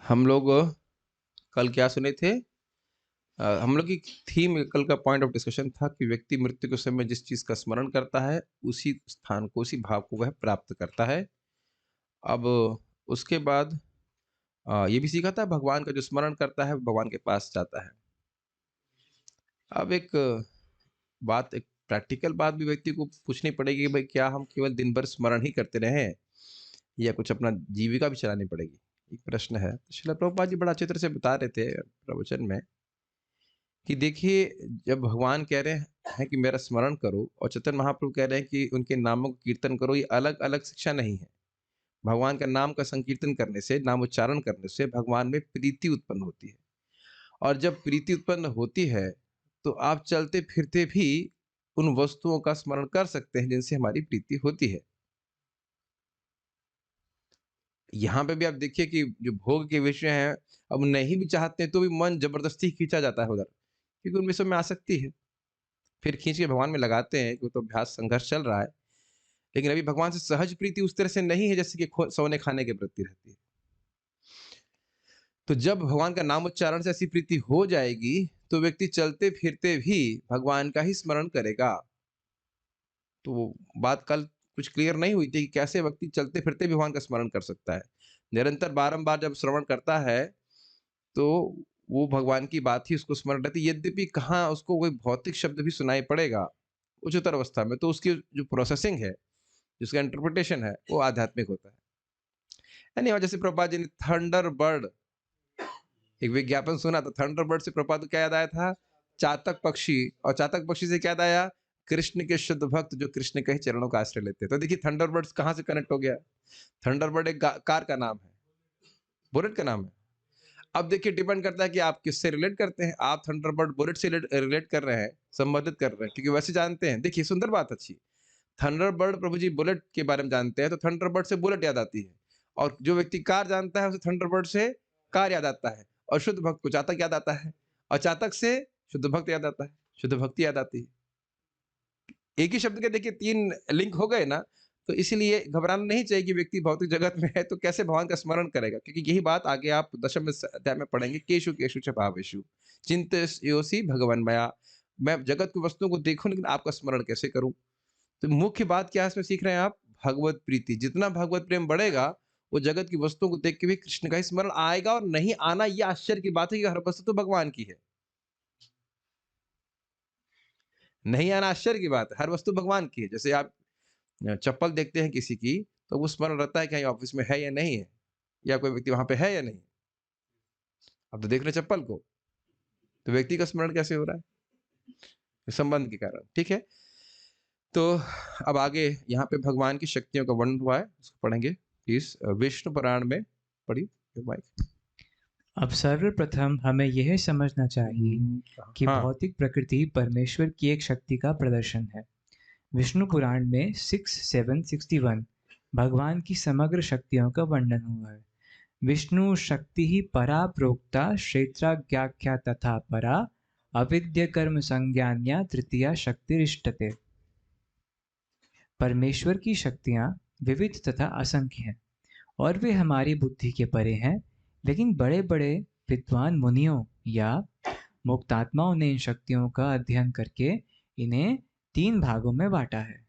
हम लोग कल क्या सुने थे? हम लोग की थीम कल का पॉइंट ऑफ डिस्कशन था कि व्यक्ति मृत्यु के समय जिस चीज़ का स्मरण करता है, उसी स्थान को, उसी भाव को वह प्राप्त करता है। अब उसके बाद ये भी सीखा था भगवान का जो स्मरण करता है, वो भगवान के पास जाता है। अब एक प्रैक्टिकल बात भी व्यक्ति को पूछनी पड़ेगी कि भाई क्या हम केवल दिन भर स्मरण ही करते रहें या कुछ अपना जीविका भी चलानी पड़ेगी? एक प्रश्न है। तो श्रील प्रभुपाद जी बड़ा अच्छे तरह से बता रहे थे प्रवचन में कि देखिए, जब भगवान कह रहे हैं कि मेरा स्मरण करो और चैतन्य महाप्रभु कह रहे हैं कि उनके नामों का कीर्तन करो, ये अलग-अलग शिक्षा नहीं है। भगवान का नाम का संकीर्तन करने से, नाम उच्चारण करने से भगवान में प्रीति उत्पन्न होती है और जब प्रीति उत्पन्न होती है, तो आप चलते-फिरते भी उन वस्तुओं का स्मरण कर सकते हैं जिनसे हमारी प्रीति होती है। यहाँ पे भी आप देखिए कि जो भोग के विषय हैं, अब नहीं भी चाहते हैं तो भी मन ज़बरदस्ती खींचा जाता है उधर, क्योंकि उन विषयों में आसक्ति है। फिर खींच के भगवान में लगाते हैं कि वो तो अभ्यास संघर्ष चल रहा है। लेकिन अभी भगवान से सहज प्रीति उस तरह से नहीं है जैसे कि सोने-खाने के प्रति रहती है। तो जब भगवान का नाम उच्चारण से ऐसी प्रीति हो जाएगी, तो व्यक्ति चलते-फिरते भी भगवान का ही स्मरण करेगा। तो वो बात कल कुछ क्लियर नहीं हुई थी कि कैसे व्यक्ति चलते-फिरते भी भगवान का स्मरण कर सकता है। निरंतर बारंबार जब श्रवण करता है, तो वो भगवान की बात ही उसको स्मरण रहती है। यद्यपि कहाँ उसको कोई भौतिक शब्द भी सुनाई पड़ेगा, उच्चतर अवस्था में, तो उसकी जो प्रोसेसिंग है, जिसका इंटरप्रिटेशन है, वो आध्यात्मिक होता है। यानी और जैसे प्रभुपाद जी ने थंडरबर्ड एक विज्ञापन सुना, तो थंडरबर्ड से प्रभुपाद को क्या याद आया था? चातक पक्षी, और चातक पक्षी से क्या याद आया? कृष्ण के शुद्ध भक्त जो कृष्ण के ही चरणों का आश्रय लेते हैं। तो देखिए थंडरबर्ड्स कहाँ से कनेक्ट हो गया? थंडरबर्ड एक कार का नाम है, बुलेट का नाम है। अब देखिए डिपेंड करता है कि आप किससे रिलेट करते हैं। आप थंडरबर्ड बुलेट से रिलेट कर रहे हैं, संबंधित कर रहे हैं, क्योंकि वैसे जानते हैं। देखिए सुंदर बात अच्छी, थंडरबर्ड प्रभु जी बुलेट के बारे में जानते हैं, तो थंडरबर्ड से बुलेट याद आती है, और जो व्यक्ति कार जानता है उसे थंडरबर्ड से कार याद आता है, और शुद्ध भक्त को चातक याद आता है, और चातक से शुद्ध भक्त याद आता है, शुद्ध भक्ति याद आती है। एक ही शब्द के देखिए 3 लिंक हो गए ना, तो इसीलिए घबराना नहीं चाहिए कि व्यक्ति भौतिक जगत में है तो कैसे भगवान का स्मरण करेगा, क्योंकि यही बात आगे आप दशम अध्याय में पढ़ेंगे, केशु केशु च भावेषु चिंतयोषि भगवन्मया। मैं जगत की वस्तुओं को देखूं लेकिन आपका स्मरण कैसे करूं? तो मुख्य बात क्या है इसमें सीख रहे हैं आप? भगवत प्रीति। जितना भगवत प्रेम बढ़ेगा, वो जगत की वस्तुओं को देख के भी कृष्ण का ही स्मरण आएगा, और नहीं आना ये आश्चर्य की बात है कि हर वस्तु तो भगवान की है। नहीं आना आश्चर्य की बात है, हर वस्तु भगवान की है। जैसे आप चप्पल देखते हैं किसी की, तो वो स्मरण रहता है कि कहीं ऑफिस में है या नहीं है, या कोई व्यक्ति वहाँ पे है या नहीं। अब तो देख रहे हैं चप्पल को, तो व्यक्ति का स्मरण कैसे हो रहा है? संबंध के कारण, ठीक है? तो अब आगे यहाँ पे भगवान की शक्तियों का वर्णन हुआ है, उसको पढ़ेंगे प्लीज़। विष्णु पुराण में पढ़िए माइक। अब सर्वप्रथम हमें यह समझना चाहिए कि हाँ, भौतिक प्रकृति परमेश्वर की एक शक्ति का प्रदर्शन है। विष्णु पुराण में 6:7-61 भगवान की समग्र शक्तियों का वर्णन हुआ है। विष्णु शक्ति ही परा प्रोक्ता क्षेत्राज्ञाख्या तथा परा अविद्य कर्म संज्ञान्या तृतीया शक्तिरिष्टते। परमेश्वर की शक्तियाँ विविध तथा असंख्य हैं और वे हमारी बुद्धि के परे हैं, लेकिन बड़े बड़े विद्वान मुनियों या मुक्तात्माओं ने इन शक्तियों का अध्ययन करके इन्हें 3 भागों में बांटा है।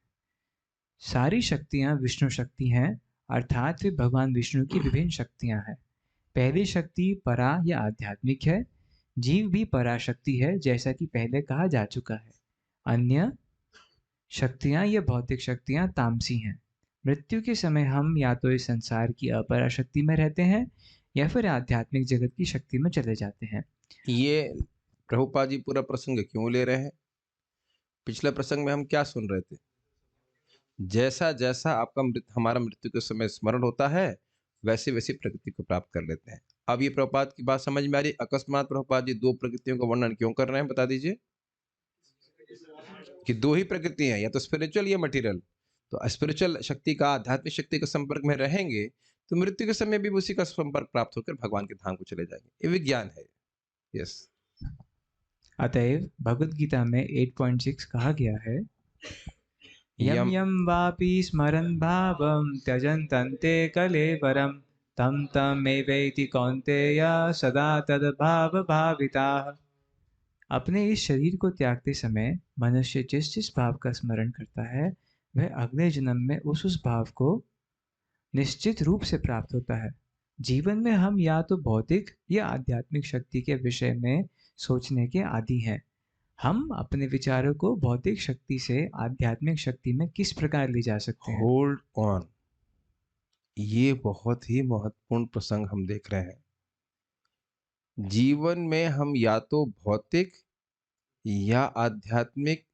सारी शक्तियाँ विष्णु शक्ति हैं, अर्थात वे भगवान विष्णु की विभिन्न शक्तियाँ हैं। पहली शक्ति परा या आध्यात्मिक है। जीव भी पराशक्ति है, जैसा कि पहले कहा जा चुका है। अन्य शक्तियाँ या भौतिक शक्तियाँ तामसी हैं। मृत्यु के समय हम या तो इस संसार की अपरा शक्ति में रहते हैं या फिर आध्यात्मिक जगत की शक्ति में चले जाते हैं। ये प्रभुपाद जी पूरा प्रसंग क्यों ले रहे हैं? पिछले प्रसंग में हम क्या सुन रहे थे? जैसा-जैसा आपका हमारा मृत्यु के समय स्मरण होता है, वैसे-वैसे प्रकृति को प्राप्त कर लेते हैं। अब ये प्रभुपाद की बात समझ में आ रही है? अकस्मात प्रभुपाद जी 2 प्रकृतियों का वर्णन क्यों कर रहे हैं, बता दीजिए? कि 2 ही प्रकृति हैं, या तो स्पिरिचुअल या मटेरियल। तो स्पिरिचुअल शक्ति का, आध्यात्मिक शक्ति के संपर्क में रहेंगे, तो मृत्यु के समय भी उसी का संपर्क प्राप्त होकर भगवान के धाम को चले जाएँगे। ये विज्ञान है। यस। अतएव भगवद गीता में 8.6 कहा गया है, यम यम यम वापि स्मरन् भावं त्यजन्तन्ते कलेवरम् तं तमेवेति कौन्तेय सदा तद्भावभाविताः। अपने इस शरीर को त्यागते समय मनुष्य जिस जिस भाव का स्मरण करता है, वह अगले जन्म में उस भाव को निश्चित रूप से प्राप्त होता है। जीवन में हम या तो भौतिक या आध्यात्मिक शक्ति के विषय में सोचने के आदी हैं। हम अपने विचारों को भौतिक शक्ति से आध्यात्मिक शक्ति में किस प्रकार ले जा सकते हैं? होल्ड ऑन, ये बहुत ही महत्वपूर्ण प्रसंग हम देख रहे हैं। जीवन में हम या तो भौतिक या आध्यात्मिक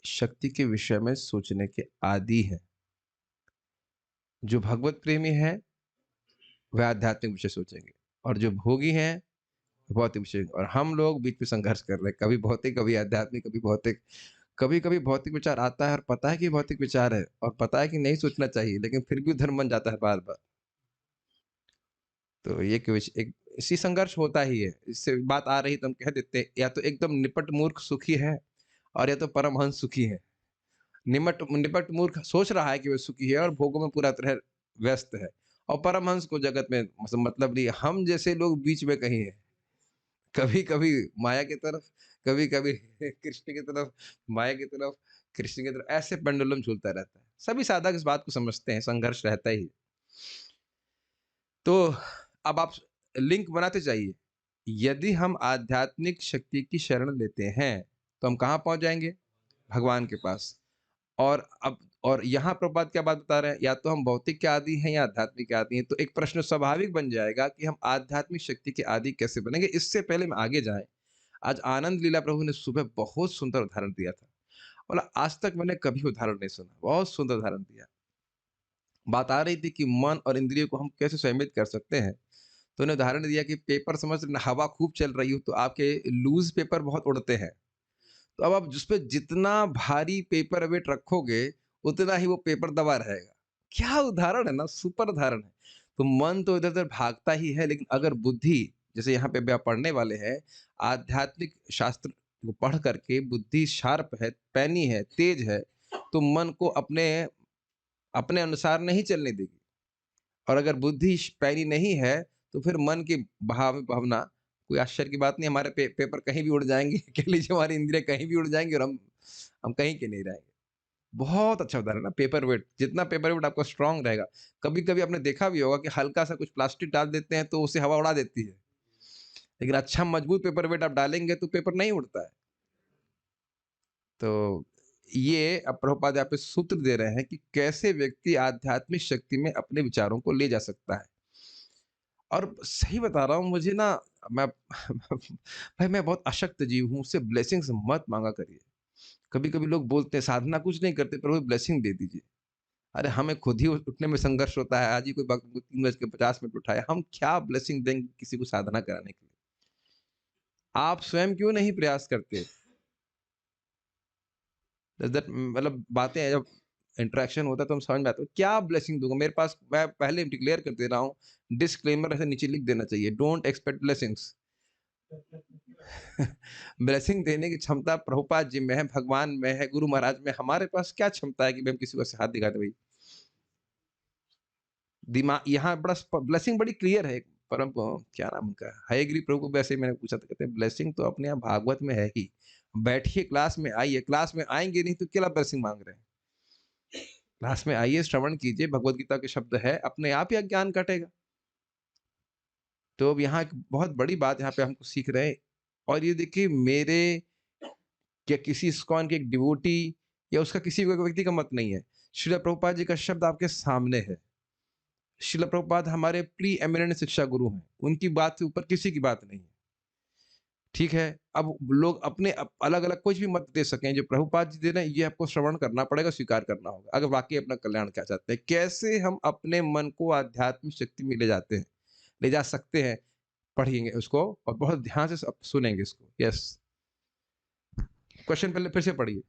शक्ति के विषय में सोचने के आदी हैं। जो भगवत प्रेमी हैं वह आध्यात्मिक विषय सोचेंगे, और जो भोगी हैं भौतिक विषय। और हम लोग बीच में संघर्ष कर रहे हैं, कभी भौतिक कभी आध्यात्मिक कभी भौतिक। कभी कभी भौतिक विचार आता है और पता है कि भौतिक विचार है और पता है कि नहीं सोचना चाहिए, लेकिन फिर भी धर्म बन जाता है बार बार। तो ये एक इसी संघर्ष होता ही है। इससे बात आ रही तो हम कह देते हैं, या तो एकदम निपट मूर्ख सुखी है और या तो परमहंस सुखी है। निपट मूर्ख सोच रहा है कि वह सुखी है और भोगों में पूरा तरह व्यस्त है, और परमहंस को जगत में मतलब नहीं। हम जैसे लोग बीच में कहीं हैं, कभी कभी माया की तरफ, कभी कभी कृष्ण की तरफ, माया की तरफ, कृष्ण की तरफ, ऐसे पेंडुलम झूलता रहता है। सभी साधक इस बात को समझते हैं, संघर्ष रहता ही है। तो अब आप लिंक बनाते जाइए। यदि हम आध्यात्मिक शक्ति की शरण लेते हैं तो हम कहाँ पहुंच जाएंगे? भगवान के पास। और यहाँ प्रभुपाद क्या बात बता रहे हैं, या तो हम भौतिक के आदी हैं या आध्यात्मिक के आदी हैं। तो एक प्रश्न स्वाभाविक बन जाएगा कि हम आध्यात्मिक शक्ति के आदी कैसे बनेंगे। इससे पहले हम आगे जाएं, आज आनंद लीला प्रभु ने सुबह बहुत सुंदर उदाहरण दिया था। बोला आज तक मैंने कभी उदाहरण नहीं सुना, बहुत सुंदर उदाहरण दिया। बात आ रही थी कि मन और इंद्रियों को हम कैसे संयमित कर सकते हैं। तो उन्हें उदाहरण दिया कि पेपर समझ हवा खूब चल रही हो तो आपके लूज पेपर बहुत उड़ते हैं। तो अब आप जिस पे जितना भारी पेपर वेट रखोगे, उतना ही वो पेपर दबा रहेगा। क्या उदाहरण है ना, सुपर उदाहरण है। तो मन तो इधर-उधर भागता ही है, लेकिन अगर बुद्धि, जैसे यहाँ पे भी आप पढ़ने वाले हैं, आध्यात्मिक शास्त्र को पढ़ करके बुद्धि शार्प है, पैनी है, तेज है, तो मन को अपने अपने अनुसार नहीं चलने देगी। और अगर बुद्धि पैनी नहीं है, तो फिर मन की भावना, कोई आश्चर्य की बात नहीं, हमारे पेपर कहीं भी उड़ जाएँगे। कह लीजिए हमारी इंद्रियाँ कहीं भी उड़ जाएँगी और हम कहीं के नहीं रहेंगे। बहुत अच्छा उदाहरण है ना, पेपर वेट। जितना पेपर वेट आपका स्ट्रॉन्ग रहेगा। कभी-कभी आपने देखा भी होगा कि हल्का-सा कुछ प्लास्टिक डाल देते हैं तो उसे हवा उड़ा देती है। लेकिन अच्छा मजबूत पेपर वेट आप डालेंगे तो पेपर नहीं उड़ता है। तो ये अब प्रभुपाद यहाँ पे सूत्र दे रहे हैं कि कैसे व्यक्ति आध्यात्मिक शक्ति में अपने विचारों को ले जा सकता है। और सही बता रहा हूँ, मुझे ना, मैं भाई मैं बहुत अशक्त जीव हूँ, मुझसे ब्लेसिंग्स मत माँगा करिए। कभी-कभी लोग बोलते हैं साधना कुछ नहीं करते, प्रभु ब्लेसिंग दे दीजिए। अरे हमें खुद ही उठने में संघर्ष होता है। आज ही कोई भक्त 3 बज के 50 मिनट उठाया, हम क्या ब्लेसिंग देंगे किसी को साधना कराने के लिए? आप स्वयं क्यों नहीं प्रयास करते? दैट मतलब बातें जब इंटरेक्शन होता है तो हम समझ में आता है, क्या ब्लेसिंग दूँगा? मेरे पास, मैं पहले डिक्लेयर कर दे रहा हूँ, डिस्क्लेमर ऐसे नीचे लिख देना चाहिए, डोंट एक्सपेक्ट ब्लेसिंग्स। ब्लेसिंग देने की क्षमता प्रभुपाद जी में है, भगवान में है, गुरु महाराज में। हमारे पास क्या क्षमता है कि हम किसी को ऐसे हाथ दिखा दें भई? यहाँ बड़ा ब्लेसिंग बड़ी क्लियर है। क्या नाम उनका है? हयग्रीव प्रभु को वैसे ही मैंने पूछा था, कहते हैं ब्लेसिंग तो अपने यहाँ भागवत में है ही। बैठिए क्लास में आइए, क्लास में आएँगे नहीं तो क्या ब्लेसिंग माँग रहे हैं? क्लास में आइए, श्रवण कीजिए, भगवत गीता के शब्द है, अपने आप ही अज्ञान कटेगा। तो अब यहाँ एक बहुत बड़ी बात यहाँ पे हमको सीख रहे हैं। और ये देखिए, मेरे या किसी इस्कॉन के एक डिवोटी या उसका किसी व्यक्ति का मत नहीं है। श्रील प्रभुपाद जी का शब्द आपके सामने है। श्रील प्रभुपाद हमारे प्री एमिनेंट शिक्षा गुरु हैं। उनकी बात से ऊपर किसी की बात नहीं है। ठीक है? अब लोग अपने अलग-अलग कुछ भी मत दे सकें, जो प्रभुपाद जी दे रहे हैं, ये आपको श्रवण करना पड़ेगा, स्वीकार करना होगा, अगर वाक़ई अपना कल्याण क्या चाहते हैं। कैसे हम अपने मन को आध्यात्मिक शक्ति में ले जाते हैं, ले जा सकते हैं, पढ़ेंगे उसको और बहुत ध्यान से सब सुनेंगे इसको। यस, क्वेश्चन पहले फिर से पढ़िए।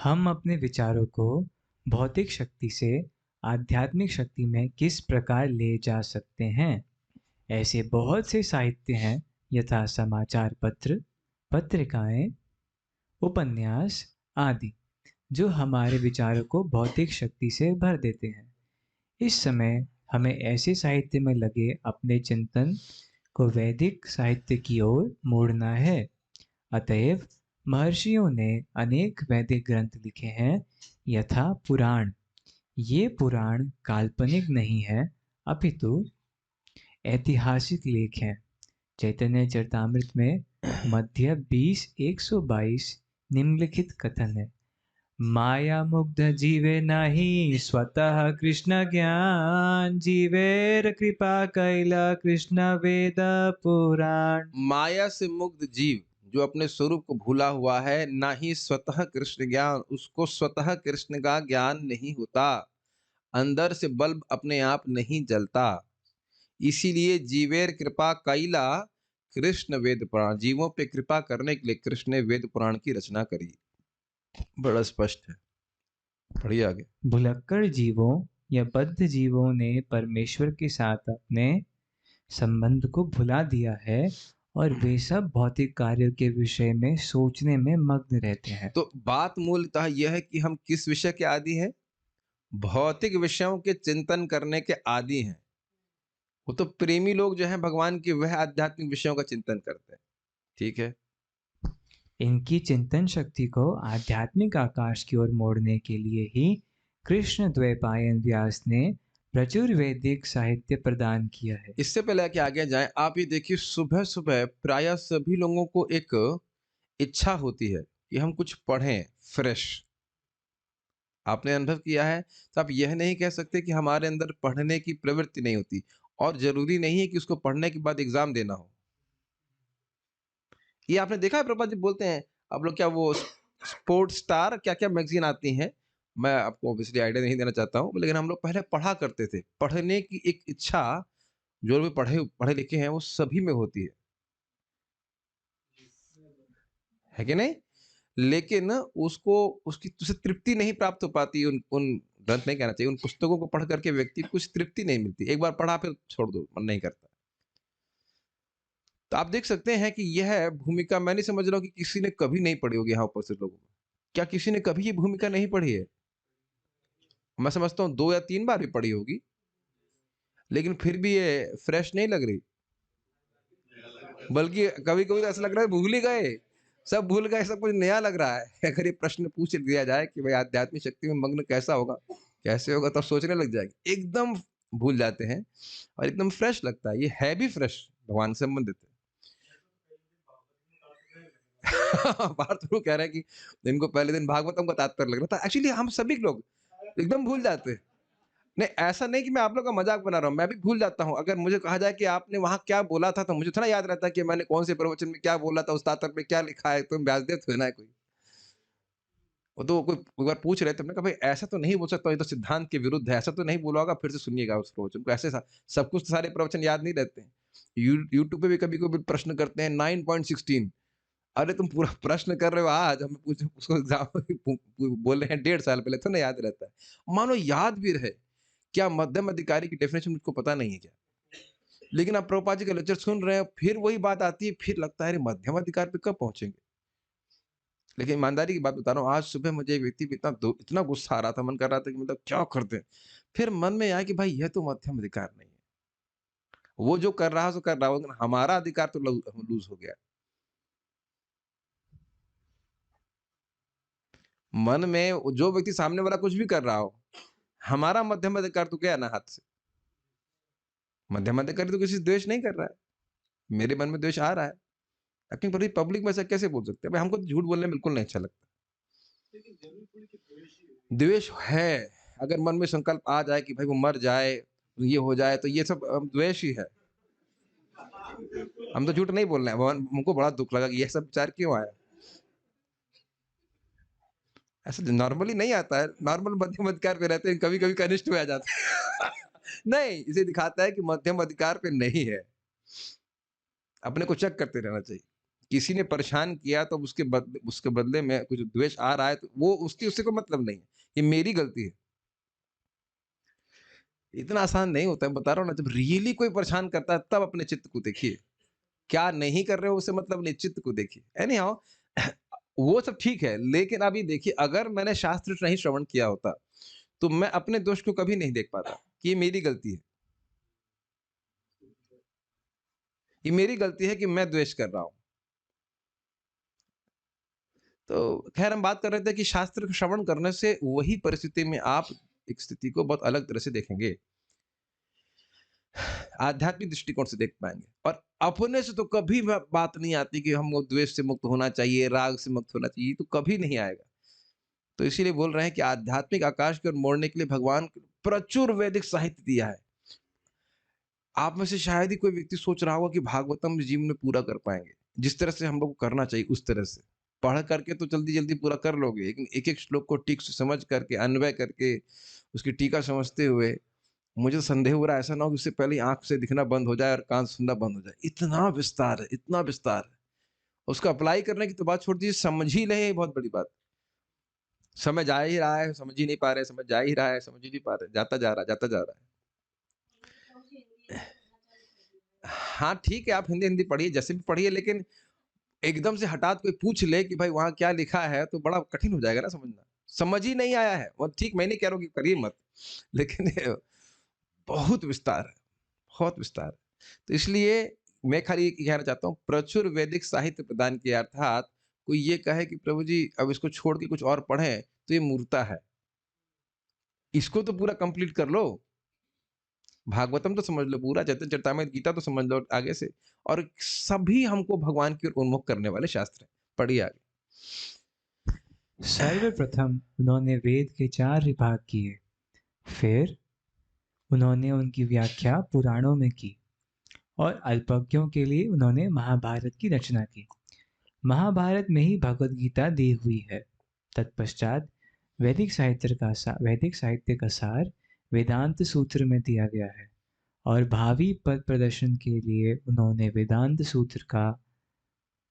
हम अपने विचारों को भौतिक शक्ति से आध्यात्मिक शक्ति में किस प्रकार ले जा सकते हैं? ऐसे बहुत से साहित्य हैं, यथा समाचार पत्र, पत्रिकाएं, उपन्यास आदि, जो हमारे विचारों को भौतिक शक्ति से भर देते हैं। इस समय हमें ऐसे साहित्य में लगे अपने चिंतन को वैदिक साहित्य की ओर मोड़ना है। अतएव महर्षियों ने अनेक वैदिक ग्रंथ लिखे हैं, यथा पुराण। ये पुराण काल्पनिक नहीं है, अपितु ऐतिहासिक लेख हैं। चैतन्य चरितामृत में मध्य 20:122 निम्नलिखित कथन है: माया मुग्ध जीवे नहीं स्वतः कृष्ण ज्ञान, जीवेर कृपा कैला कृष्ण वेद पुराण। माया से मुक्त जीव जो अपने स्वरूप को भूला हुआ है, ना ही स्वतः कृष्ण ज्ञान, उसको स्वतः कृष्ण का ज्ञान नहीं होता। अंदर से बल्ब अपने आप नहीं जलता। इसीलिए जीवेर कृपा कैला कृष्ण वेद पुराण, जीवों पे कृपा करने के लिए कृष्ण ने वेद पुराण की रचना करी। बड़ा स्पष्ट है। पढ़िए आगे। भुलक्कड़ जीवों या बद्ध जीवों ने परमेश्वर के साथ अपने संबंध को भुला दिया है और वे सब भौतिक कार्यों के विषय में सोचने में मग्न रहते हैं। तो बात मूलतः यह है कि हम किस विषय के आदी हैं? भौतिक विषयों के चिंतन करने के आदी हैं। वो तो प्रेमी लोग जो हैं भगवान के, वह आध्यात्मिक विषयों का चिंतन करते हैं। ठीक है। इनकी चिंतन शक्ति को आध्यात्मिक आकाश की ओर मोड़ने के लिए ही कृष्ण द्वैपायन व्यास ने प्रचुर वैदिक साहित्य प्रदान किया है। इससे पहले कि आगे जाएं, आप ये देखिए, सुबह सुबह प्रायः सभी लोगों को एक इच्छा होती है कि हम कुछ पढ़ें फ्रेश। आपने अनुभव किया है? तो आप यह नहीं कह सकते कि हमारे अंदर पढ़ने की प्रवृत्ति नहीं होती, और जरूरी नहीं है कि उसको पढ़ने के बाद एग्जाम देना हो। ये आपने देखा है, प्रभुपाद जी बोलते हैं, आप लोग क्या वो स्पोर्ट्स स्टार क्या क्या मैगजीन आती हैं, मैं आपको ऑब्वियसली आइडिया नहीं देना चाहता हूँ, लेकिन हम लोग पहले पढ़ा करते थे। पढ़ने की एक इच्छा जो भी पढ़े पढ़े लिखे हैं वो सभी में होती है कि नहीं? लेकिन उसको, उसकी उसे तृप्ति नहीं प्राप्त हो पाती। उन उन ग्रंथ नहीं कहना चाहिए, उन पुस्तकों को पढ़ करके व्यक्ति को कुछ तृप्ति नहीं मिलती। एक बार पढ़ा फिर छोड़ दो, मन नहीं करता। तो आप देख सकते हैं कि यह भूमिका, मैं नहीं समझ रहा हूँ कि किसी ने कभी नहीं पढ़ी होगी यहाँ उपस्थित लोगों में। क्या किसी ने कभी ये भूमिका नहीं पढ़ी है? मैं समझता हूँ 2 या 3 बार भी पढ़ी होगी, लेकिन फिर भी ये फ्रेश नहीं लग रही। बल्कि कभी-कभी तो ऐसा लग रहा है भूल ही गए, सब भूल गए, सब कुछ नया लग रहा है। अगर ये प्रश्न पूछ दिया जाए कि भाई आध्यात्मिक शक्ति में मग्न कैसा होगा? कैसे होगा? तब सोचने लग जाएँगे। एकदम भूल जाते हैं और एकदम फ्रेश लगता है। ये है भी फ्रेश, भगवान से संबंधित है। पार्थ कह रहे हैं कि इनको पहले दिन भागवतम का तात्पर्य लग रहा था। एक्चुअली हम सभी लोग एकदम भूल जाते हैं। नहीं, ऐसा नहीं कि मैं आप लोग का मज़ाक बना रहा हूँ, मैं भी भूल जाता हूँ। अगर मुझे कहा जाए कि आपने वहाँ क्या बोला था, तो मुझे थोड़ा याद रहता है कि मैंने कौन से प्रवचन में क्या बोला था, उस तात्पर्य में क्या लिखा है, तुम व्यासदेव थोड़ी ना है कोई। वो तो कोई एक बार पूछ रहे थे, हमने कहा भाई ऐसा तो नहीं बोल सकता, ये तो सिद्धांत के विरुद्ध है, ऐसा तो नहीं बोला होगा, फिर से सुनिएगा उस प्रवचन को। ऐसे सब कुछ तो सारे प्रवचन याद नहीं रहते हैं। यूट्यूब पे भी कभी-कभी प्रश्न करते हैं 9.16, अरे तुम पूरा प्रश्न कर रहे हो आज, हमें पूछ उसको एग्ज़ाम बोल रहे हैं 1.5 साल पहले, थोड़ी ना याद रहता है। मानो याद भी रहे, क्या मध्यम अधिकारी की डेफिनेशन मुझको पता नहीं है क्या? लेकिन आप प्रभुपाद जी का लेक्चर सुन रहे हैं, फिर वही बात आती है, फिर लगता है अरे मध्यम अधिकार पे कब पहुँचेंगे? लेकिन ईमानदारी की बात बता रहा हूँ, आज सुबह मुझे एक व्यक्ति पे इतना गुस्सा आ रहा था, मन कर रहा था कि मतलब क्या कर दें? फिर मन में आया कि भाई यह तो मध्यम अधिकार नहीं है। वो जो कर रहा है सो कर रहा है, लेकिन हमारा अधिकार तो लूज़ हो गया। मन में जो व्यक्ति सामने वाला कुछ भी कर रहा हो, हमारा मध्यम अधिकार तो गया ना हाथ से। मध्यम अधिकारी तो किसी से द्वेष नहीं कर रहा है। मेरे मन में द्वेष आ रहा है। लेकिन बड़ी पब्लिक में ऐसा कैसे बोल सकते हैं? भाई हमको तो झूठ बोलने में बिल्कुल नहीं अच्छा लगता। द्वेष है, अगर मन में संकल्प आ जाए कि भाई वो मर जाए, ये हो जाए, तो ये सब द्वेष ही है। हम तो झूठ नहीं बोल रहे हैं, भगवान हमको बड़ा दुःख लगा कि ये सब विचार क्यों आया? ऐसा नॉर्मली नहीं आता है, नॉर्मल मध्यम अधिकार पे रहते हैं, कभी-कभी कनिष्ठ में आ जाते हैं। नहीं, इसे दिखाता है कि मध्यम अधिकार पे नहीं है। अपने को चेक करते रहना चाहिए। किसी ने परेशान किया तो उसके बदले में कुछ द्वेष आ रहा है, तो वो उसकी उससे कोई मतलब नहीं है। ये मेरी गलती है। इतना आसान नहीं होता है, बता रहा हूँ ना, जब रियली कोई परेशान करता है तब अपने चित्त को देखिए। क्या नहीं कर रहे हो उससे मतलब नहीं, चित्त को देखिए। एनी हाउ वो सब ठीक है, लेकिन अभी देखिए, अगर मैंने शास्त्र नहीं श्रवण किया होता, तो मैं अपने दोष को कभी नहीं देख पाता कि ये मेरी गलती है। ये मेरी गलती है कि मैं द्वेष कर रहा हूँ। तो खैर हम बात कर रहे थे कि शास्त्र का श्रवण करने से वही परिस्थिति में आप एक स्थिति को बहुत अलग तरह से देखेंगे। आध्यात्मिक दृष्टिकोण से देख पाएँगे और अपने से तो कभी बात नहीं आती कि हमको द्वेष से मुक्त होना चाहिए, राग से मुक्त होना चाहिए, ये तो कभी नहीं आएगा। तो इसीलिए बोल रहे हैं कि आध्यात्मिक आकाश की ओर मोड़ने के लिए भगवान प्रचुर वैदिक साहित्य दिया है। आप में से शायद ही कोई व्यक्ति सोच रहा होगा कि भागवतम जीवन में पूरा कर पाएँगे। जिस तरह से हम लोग को करना चाहिए उस तरह से। पढ़ करके तो जल्दी-जल्दी पूरा कर लोगे, लेकिन एक-एक श्लोक को ठीक से समझ करके, अन्वय करके, उसकी टीका समझते हुए, मुझे तो संदेह हो रहा है ऐसा ना हो कि उससे पहले ही आँख से दिखना बंद हो जाए और कान से सुनना बंद हो जाए। इतना विस्तार है, इतना विस्तार है। उसको अप्लाई करने की तो बात छोड़ दीजिए, समझ ही लें ये बहुत बड़ी बात है। समय जा ही रहा है, समझ ही नहीं पा रहे, समझ जा ही रहा है, समझ ही नहीं पा रहे, जाता जा रहा है, जाता जा रहा है। हाँ, ठीक है, आप हिंदी-हिंदी पढ़िए, जैसे भी पढ़िए, लेकिन एकदम से हठात कोई पूछ ले कि भाई वहाँ क्या लिखा है, तो बड़ा कठिन हो जाएगा ना समझना। समझ ही नहीं आया है, वो ठीक मैं नहीं कह रहा हूँ कि करिए मत, लेकिन बहुत विस्तार है, बहुत विस्तार है। तो इसलिए मैं खाली ये कहना चाहता हूँ, प्रचुर वैदिक साहित्य प्रदान किया अर्थात कोई ये कहे कि प्रभु जी अब इसको छोड़ के कुछ और पढ़ें, तो ये मूर्खता है। इसको तो पूरा कंप्लीट कर लो। भागवतम तो समझ लो पूरा, चैतन्य चरितामृत, गीता तो समझ लो आगे से और सभी हमको भगवान की ओर उन्मुख करने वाले शास्त्र हैं। पढ़िए आगे। सर्वप्रथम उन्होंने वेद के 4 विभाग किए, फिर उन्होंने उनकी व्याख्या पुराणों में की और अल्पज्ञों के लिए उन्होंने महाभारत की रचना की। महाभारत में ही भगवत गीता दी हुई है। तत्पश्चात वैदिक साहित्य का सार वेदांत सूत्र में दिया गया है और भावी पद प्रदर्शन के लिए उन्होंने वेदांत सूत्र का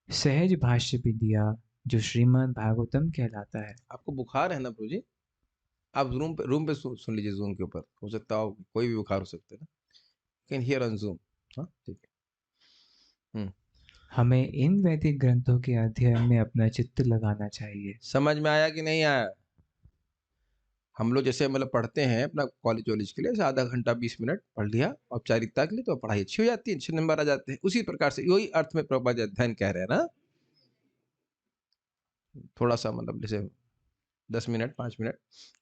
सहज भाष्य भी दिया, जो श्रीमद् भागवतम कहलाता है। आपको बुखार है ना प्रभु जी? आप रूम पे सुन लीजिए ज़ूम के ऊपर। हो सकता हो कोई भी बुखार हो सकता है ना? Can hear on zoom. हाँ, ठीक है। हमें इन वैदिक ग्रंथों के अध्ययन में अपना चित्त लगाना चाहिए। समझ में आया कि नहीं आया? हम लोग जैसे मतलब पढ़ते हैं अपना कॉलेज-वॉलेज के लिए ऐसे आधा घंटा 20 मिनट पढ़ लिया औपचारिकता के लिए तो पढ़ाई अच्छी हो जाती है, अच्छे नंबर आ जाते हैं। उसी प्रकार से वही अर्थ में प्रभुपाद जी अध्ययन कह रहे हैं ना? थोड़ा-सा मतलब जैसे 10 मिनट, 5 मिनट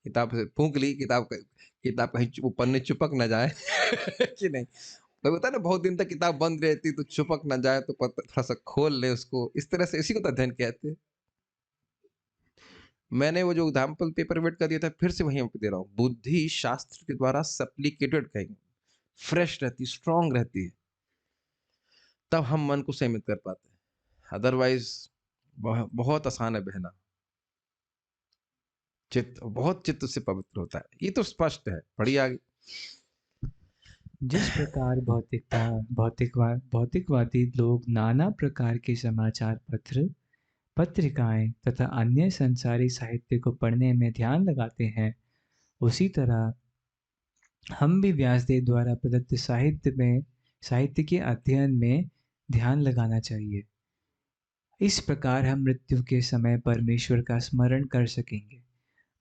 किताब से फूँक ली, किताब कहीं वो पन्ने चिपक ना जाए कि नहीं? तो होता है ना बहुत दिन तक किताब बंद रहती तो चिपक ना जाए तो थोड़ा-सा खोल ले उसको, इस तरह से इसी को तो अध्ययन कहते हैं। मैंने वो जो एग्जाम्पल पेपर वेट का दिया था फिर से वहीं पे दे रहा हूँ। बुद्धि शास्त्र के द्वारा सप्लीकेटेड कहेंगे, फ्रेश रहती, स्ट्रॉन्ग रहती है। तब हम मन को संयमित कर पाते हैं। अदरवाइज़ बहुत आसान है बहना। चित्त उससे पवित्र होता है। ये तो स्पष्ट है। पढ़िए आगे। जिस प्रकार भौतिकवादी लोग नाना प्रकार के समाचार पत्र, पत्रिकाएं तथा अन्य संसारी साहित्य को पढ़ने में ध्यान लगाते हैं, उसी तरह हम भी व्यासदेव द्वारा प्रदत्त साहित्य के अध्ययन में ध्यान लगाना चाहिए। इस प्रकार हम मृत्यु के समय परमेश्वर का स्मरण कर सकेंगे।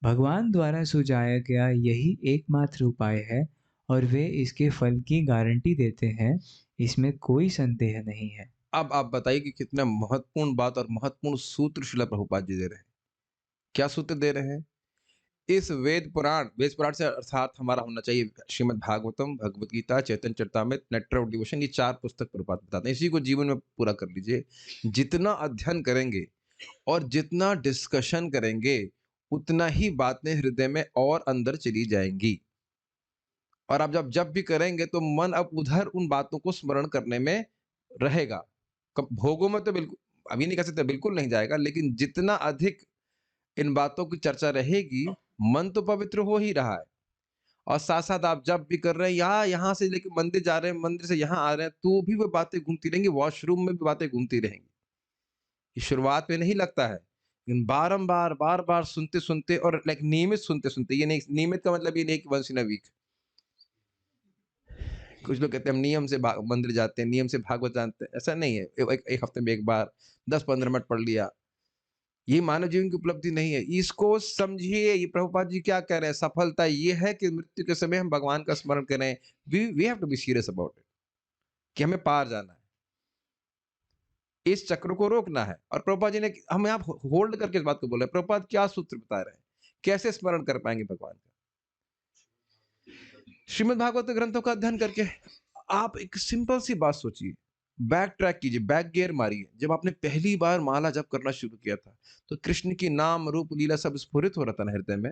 भगवान द्वारा सुझाया गया यही एकमात्र उपाय है और वे इसके फल की गारंटी देते हैं, इसमें कोई संदेह नहीं है। अब आप बताइए कि कितना महत्वपूर्ण बात और महत्वपूर्ण सूत्र श्रील प्रभुपाद जी दे रहे हैं। क्या सूत्र दे रहे हैं? इस वेद पुराण से अर्थात हमारा होना चाहिए श्रीमद् भागवतम, भगवत गीता, चैतन्य चरितामृत, नेटर ऑफ डिवोशन, ये 4 पुस्तक प्रभुपाद बताते हैं। इसी को जीवन में पूरा कर लीजिए। जितना अध्ययन करेंगे और जितना डिस्कशन करेंगे, उतना ही बातें हृदय में और अंदर चली जाएँगी। और आप जब भी करेंगे तो मन अब उधर उन बातों को स्मरण करने में रहेगा। कब भोगों में तो बिल्कुल अभी नहीं कह सकते बिल्कुल नहीं जाएगा, लेकिन जितना अधिक इन बातों की चर्चा रहेगी, मन तो पवित्र हो ही रहा है। और साथ-साथ आप जब भी कर रहे हैं या यहाँ से लेके मंदिर जा रहे हैं, मंदिर से यहाँ आ रहे हैं, तो भी वो बातें घूमती रहेंगी, वॉशरूम में भी बातें घूमती रहेंगी। ये शुरुआत में नहीं लगता है, लेकिन बारंबार, बार-बार सुनते-सुनते और लाइक नियमित सुनते-सुनते, ये नहीं नियमित का मतलब ये नहीं कि वन्स इन अ वीक। कुछ लोग कहते हैं हम नियम से मंदिर जाते हैं, नियम से भागवत जानते हैं, ऐसा नहीं है। एक हफ्ते में 1 बार 10-15 मिनट पढ़ लिया, ये मानव जीवन की उपलब्धि नहीं है। इसको समझिए, ये प्रभुपाद जी क्या कह रहे हैं, सफलता ये है कि मृत्यु के समय हम भगवान का स्मरण करें। We have to be serious about it कि हमें पार जाना है। इस चक्र को रोकना है। और प्रभुपाद जी ने हम यहाँ होल्ड करके इस बात को बोल रहे हैं। प्रभुपाद क्या सूत्र बता रहे हैं? कैसे स्मरण कर पाएंगे भगवान का? श्रीमद् भागवत ग्रंथों का अध्ययन करके आप एक सिंपल सी बात सोचिए, बैक ट्रैक कीजिए, बैक गियर मारिए। जब आपने पहली बार माला जप करना शुरू किया था, तो कृष्ण की नाम रूप लीला सब स्फुरित हो रहा था ना हृदय में।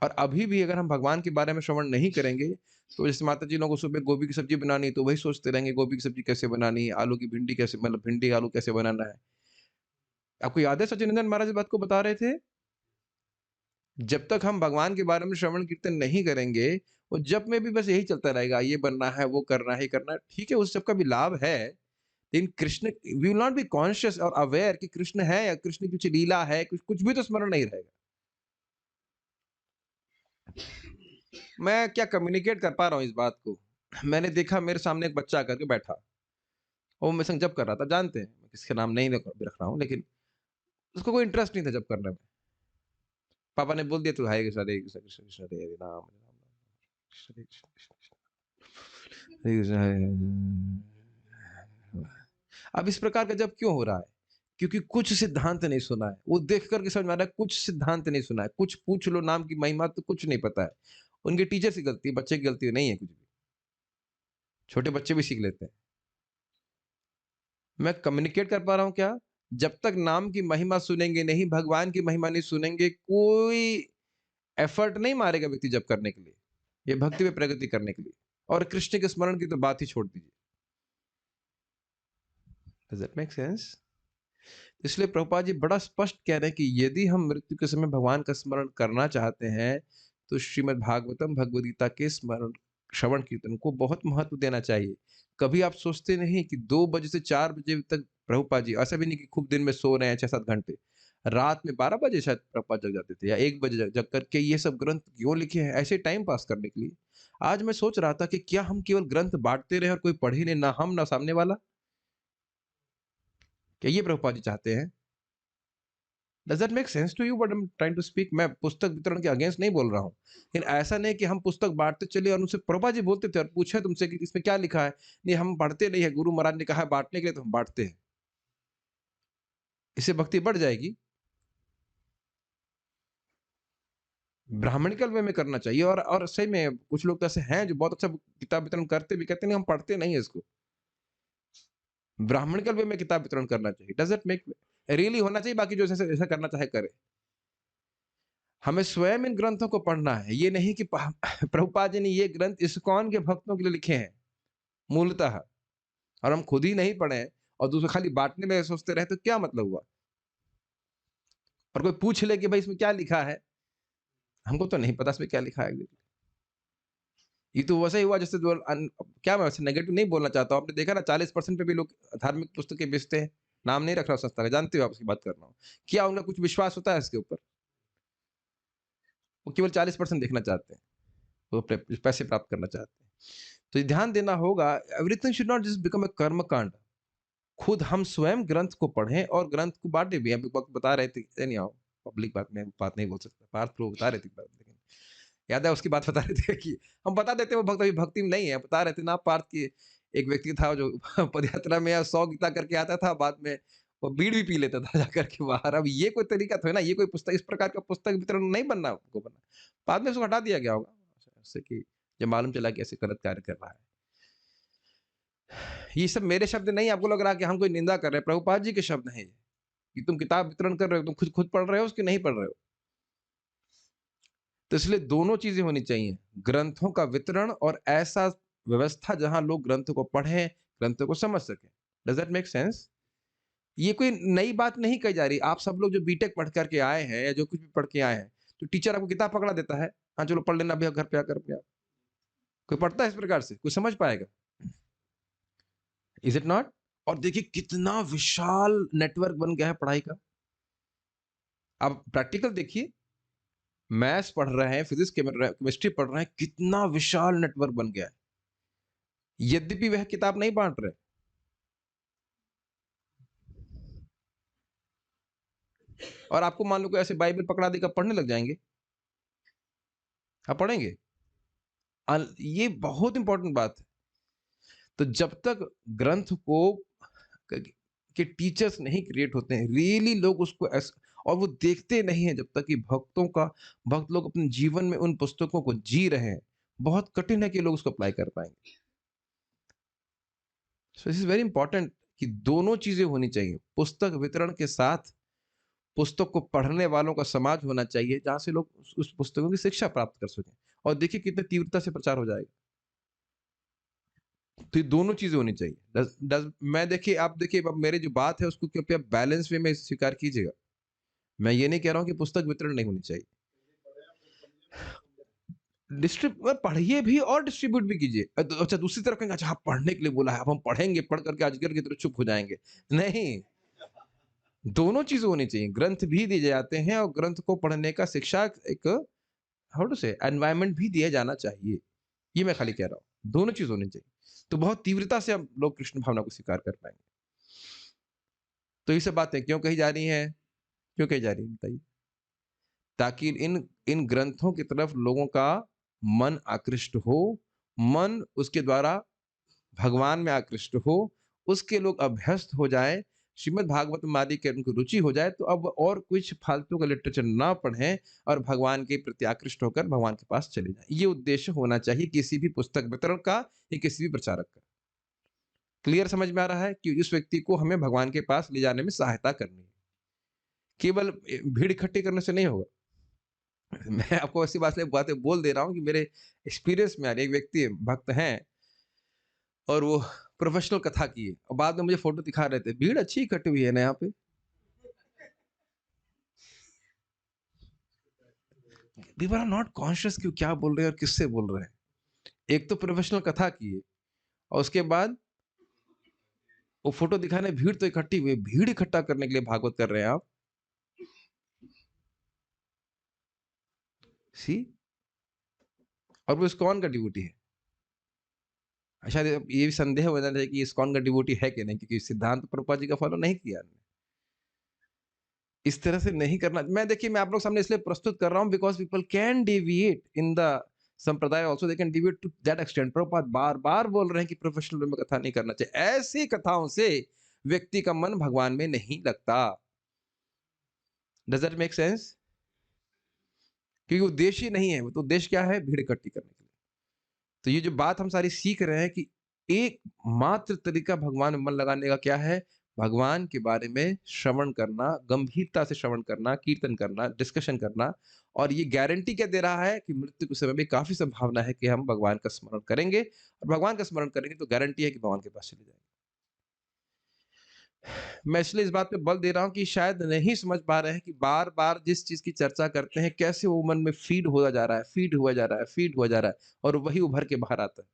और अभी भी अगर हम भगवान के बारे में श्रवण नहीं करेंगे, तो जैसे माता जी लोगों को सुबह गोभी की सब्जी बनानी, तो वही सोचते रहेंगे गोभी की सब्जी कैसे बनानी है, आलू की भिंडी कैसे, मतलब भिंडी आलू कैसे बनाना है। आपको याद है सच्चिदानंद महाराज इस बात को बता रहे थे? जब तक हम भगवान के बारे में श्रवण कीर्तन नहीं करेंगे, वो जप में भी बस यही चलता रहेगा, ये बनना है, वो करना है, ये करना है। ठीक है, उस सब का भी लाभ है, लेकिन Krishna, we will not be conscious और अवेयर कि कृष्ण है या कृष्ण की कुछ लीला है, कुछ कुछ भी तो स्मरण नहीं रहेगा। मैं क्या कम्युनिकेट कर पा रहा हूँ इस बात को? मैंने देखा मेरे सामने एक बच्चा आकर के बैठा, वो मेरे संग जप कर रहा था, जानते हैं, मैं किसके नाम नहीं रख रहा हूँ, लेकिन उसको कोई इंटरेस्ट नहीं था जप करने में। पापा ने बोल दिया, तू हरे कृष्ण हरे कृष्ण कृष्ण कृष्ण हरे हरे, राम हरे राम कृष्ण हरे कृष्ण कृष्ण कृष्ण हरे कृष्ण हरे हरे। अब इस प्रकार का जप क्यों हो रहा है? क्योंकि कुछ सिद्धांत नहीं सुना है। वो देख करके समझ में आ रहा है, कुछ सिद्धांत नहीं सुना है। कुछ पूछ लो नाम की महिमा, तो कुछ नहीं पता है। उनके टीचर की गलती है, बच्चे की गलती नहीं है कुछ भी। छोटे बच्चे भी सीख लेते हैं। मैं कम्युनिकेट कर पा रहा हूँ क्या? जब तक नाम की महिमा सुनेंगे नहीं, भगवान की महिमा नहीं सुनेंगे, कोई एफर्ट नहीं मारेगा व्यक्ति जप करने के लिए, ये भक्ति में प्रगति करने के लिए। और कृष्ण के स्मरण की तो बात ही छोड़ दीजिए। Does that make sense? इसलिए प्रभुपाद जी बड़ा स्पष्ट कह रहे हैं कि यदि हम मृत्यु के समय भगवान का स्मरण करना चाहते हैं, तो श्रीमद् भागवतम भगवद गीता के स्मरण श्रवण कीर्तन को बहुत महत्व देना चाहिए। कभी आप सोचते नहीं कि 2 बजे से 4 बजे तक प्रभुपाद जी, ऐसा भी नहीं कि खूब दिन में सो रहे हैं 6-7 घंटे। रात में 12 बजे शायद प्रभुपाद जग जाते थे, या 1 बजे जग जग कर के ये सब ग्रंथ क्यों लिखे हैं? ऐसे टाइम पास करने के लिए। आज मैं सोच रहा था कि क्या हम केवल ग्रंथ बाँटते रहें और कोई पढ़ ही नहीं, ना हम ना सामने वाला? क्या ये प्रभुपाद जी चाहते हैं? Does that make sense to you what I am trying to speak? मैं पुस्तक वितरण के अगेंस्ट नहीं बोल रहा हूँ। लेकिन ऐसा नहीं कि हम पुस्तक बाँटते चले और उनसे प्रभुपाद जी बोलते थे और पूछे तुमसे कि इसमें क्या लिखा है? नहीं, हम पढ़ते नहीं है, गुरु महाराज ने कहा है बाँटने के लिए, तो हम बाँटते हैं। इससे भक्ति बढ़ जाएगी। ब्राह्मणिकल वे में करना चाहिए। और सही में कुछ लोग तो ऐसे हैं जो बहुत अच्छा किताब वितरण करते भी, कहते नहीं हम पढ़ते नहीं है इसको। ब्राह्मणिकल वे में किताब वितरण करना चाहिए। डज़ इट मेक रियली होना चाहिए, बाकी जो जैसे जैसा करना चाहे करे। हमें स्वयं इन ग्रंथों को पढ़ना है। ये नहीं कि प्रभुपाद जी ने ये ग्रंथ इस्कॉन के भक्तों के लिए लिखे हैं मूलतः, और हम खुद ही नहीं पढ़े और दूसरे खाली बाँटने में सोचते रहे, तो क्या मतलब हुआ? और कोई पूछ ले कि भाई इसमें क्या लिखा है? हमको तो नहीं पता इसमें क्या लिखा है एग्ज़ैक्टली। ये तो वैसा ही हुआ जैसे जो क्या, मैं वैसे नेगेटिव नहीं बोलना चाहता हूँ। आपने देखा ना 40% पे भी लोग धार्मिक पुस्तकें बेचते हैं। नाम नहीं रख रहा हूँ संस्था का, जानते हो आप उसकी बात कर रहा हूँ। क्या उनका कुछ विश्वास होता है इसके ऊपर? वो केवल 40% देखना चाहते हैं। वो पैसे प्राप्त करना चाहते हैं। तो ये ध्यान देना होगा, everything should not just become a कर्मकांड। खुद हम स्वयं ग्रंथ को पढ़ें और ग्रंथ को बाँटे भी। अभी वक़्त बता रहे थे, एनी हाउ पब्लिक बात में बात नहीं बोल सकता। पार्थ प्रो बता रहे थे बात, लेकिन याद है उसकी बात बता रहे थे कि हम बता देते, वो भक्त अभी भक्ति में नहीं है। बता रहे थे ना पार्थ कि एक व्यक्ति था जो पदयात्रा में 100 गीता करके आता था, बाद में वो बीड़ भी पी लेता था जाकर के बाहर। अब ये कोई तरीका तो है ना, ये कोई पुस्तक, इस प्रकार का पुस्तक वितरण नहीं बनना हमको बनना। बाद में उसको हटा दिया गया होगा, उससे कि जब मालूम चला कि ऐसे गलत कार्य कर रहा है। ये सब मेरे शब्द नहीं, आपको लग रहा है कि हम कोई निंदा कर रहे हैं, प्रभुपाद जी के शब्द हैं ये, कि तुम किताब वितरण कर रहे हो, तुम खुद खुद पढ़ रहे हो उसकी नहीं पढ़ रहे हो। तो इसलिए दोनों चीज़ें होनी चाहिए, ग्रंथों का वितरण और ऐसा व्यवस्था जहाँ लोग ग्रंथों को पढ़ें, ग्रंथों को समझ सकें। Does that make sense? ये कोई नई बात नहीं कही जा रही। आप सब लोग जो बीटेक पढ़ कर के आए हैं या जो कुछ भी पढ़ के आए हैं, तो टीचर आपको किताब पकड़ा देता है, हाँ, चलो पढ़ लेना भैया घर पे आकर के आप। कोई पढ़ता है इस प्रकार से? कोई समझ पाएगा? Is it not? और देखिए कितना विशाल नेटवर्क बन गया है पढ़ाई का। आप प्रैक्टिकल देखिए, मैथ्स पढ़ रहे हैं, फिज़िक्स केमिस्ट्री पढ़ रहे हैं, कितना विशाल नेटवर्क बन गया है। यद्यपि वह किताब नहीं बाँट रहे। और आपको मान लो कोई ऐसे बाइबल पकड़ा देगा, पढ़ने लग जाएँगे। आप पढ़ेंगे? ये बहुत इम्पोर्टेंट बात है। तो जब तक ग्रंथ को के टीचर्स नहीं क्रिएट होते हैं, रियली लोग उसको और वो देखते नहीं हैं, जब तक कि भक्त लोग अपने जीवन में उन पुस्तकों को जी रहे हैं, बहुत कठिन है कि लोग उसको अप्लाई कर पाएंगे। So this is very important कि दोनों चीजें होनी चाहिए। पुस्तक वितरण के साथ पुस्तक को पढ़ने वालों का समाज होना चाहिए, जहां से लोग उस पुस्तकों की शिक्षा प्राप्त कर सकें। और देखिए कितने तीव्रता से प्रचार हो जाएगा। तो ये दोनों चीजें होनी चाहिए। मैं देखिए, आप देखिए, अब मेरी जो बात है उसको कृपया बैलेंस वे में स्वीकार कीजिएगा। मैं ये नहीं कह रहा हूं कि पुस्तक वितरण नहीं होनी चाहिए। पढ़िए भी और डिस्ट्रीब्यूट भी कीजिए। अच्छा, दूसरी तरफ कहेंगे अच्छा आप पढ़ने के लिए बोला है, अब हम पढ़ेंगे, पढ़ करके अजगर की तरह चुप हो जाएंगे। नहीं, दोनों चीजें होनी चाहिए। ग्रंथ भी दिए जाते हैं और ग्रंथ को पढ़ने का शिक्षा एक हाउ टू से एनवायरनमेंट भी दिया जाना चाहिए। ये मैं खाली कह रहा हूँ, दोनों चीज होनी चाहिए। तो बहुत तीव्रता से हम लोग कृष्ण भावना को स्वीकार कर पाएंगे। तो ये सब बातें क्यों कही जा रही हैं, क्यों कही जा रही है बताइए? ताकि इन इन ग्रंथों की तरफ लोगों का मन आकृष्ट हो, मन उसके द्वारा भगवान में आकृष्ट हो, उसके लोग अभ्यस्त हो जाएँ, श्रीमद् भागवतम आदि की उनको रुचि हो जाए, तो अब और कुछ फालतू का लिटरेचर ना पढ़ें और भगवान के प्रति आकृष्ट होकर भगवान के पास चले जाएँ। ये उद्देश्य होना चाहिए किसी भी पुस्तक वितरण का या किसी भी प्रचारक का। क्लियर समझ में आ रहा है कि उस व्यक्ति को हमें भगवान के पास ले जाने में सहायता करनी है। केवल भीड़ इकट्ठी करने से नहीं होगा। मैं आपको ऐसी बातें बोल दे रहा हूँ कि मेरे एक्सपीरियंस में आ रही है। एक व्यक्ति भक्त हैं और वो प्रोफेशनल कथा की है और बाद में मुझे फ़ोटो दिखा रहे थे। भीड़ अच्छी इकट्ठी हुई है ना यहाँ पे। पीपल आर नॉट कॉन्शियस कि वो क्या बोल रहे हैं और किससे बोल रहे हैं। एक तो प्रोफेशनल कथा की है और उसके बाद वो फ़ोटो दिखाने भीड़ तो इकट्ठी हुई है। भीड़ इकट्ठा करने के लिए भागवत कर रहे हैं आप। सी और वो इस्कॉन का डिवोटी है। शायद ये भी संदेह हो जाता है कि इस्कॉन का डिवोटी है कि नहीं, क्योंकि सिद्धांत प्रभुपाद जी का फॉलो नहीं किया। इस तरह से नहीं करना। मैं देखिए, मैं आप लोग सामने इसलिए प्रस्तुत कर रहा हूँ because people can deviate in the संप्रदाय also, they can deviate to that extent. Prabhupada बार-बार बोल रहे हैं कि प्रोफेशनल वे में कथा नहीं करना चाहिए। ऐसी कथाओं से व्यक्ति का मन भगवान में नहीं लगता। Does that make sense? क्योंकि उद्देश्य ही नहीं है, वो तो उद्देश्य क्या है? भीड़ इकट्ठी करने के लिए। तो ये जो बात हम सारी सीख रहे हैं कि एकमात्र तरीका भगवान में मन लगाने का क्या है? भगवान के बारे में श्रवण करना, गंभीरता से श्रवण करना, कीर्तन करना, डिस्कशन करना। और ये गारंटी क्या दे रहा है कि मृत्यु के समय में काफ़ी संभावना है कि हम भगवान का स्मरण करेंगे और भगवान का स्मरण करेंगे तो गारंटी है कि भगवान के पास चले जाएँगे। मैं इसलिए इस बात पे बल दे रहा हूँ कि शायद नहीं समझ पा रहे हैं कि बार-बार जिस चीज़ की चर्चा करते हैं, कैसे वो मन में फ़ीड होता जा रहा है, फ़ीड हुआ जा रहा है, फ़ीड हुआ जा रहा है और वही उभर के बाहर आता है।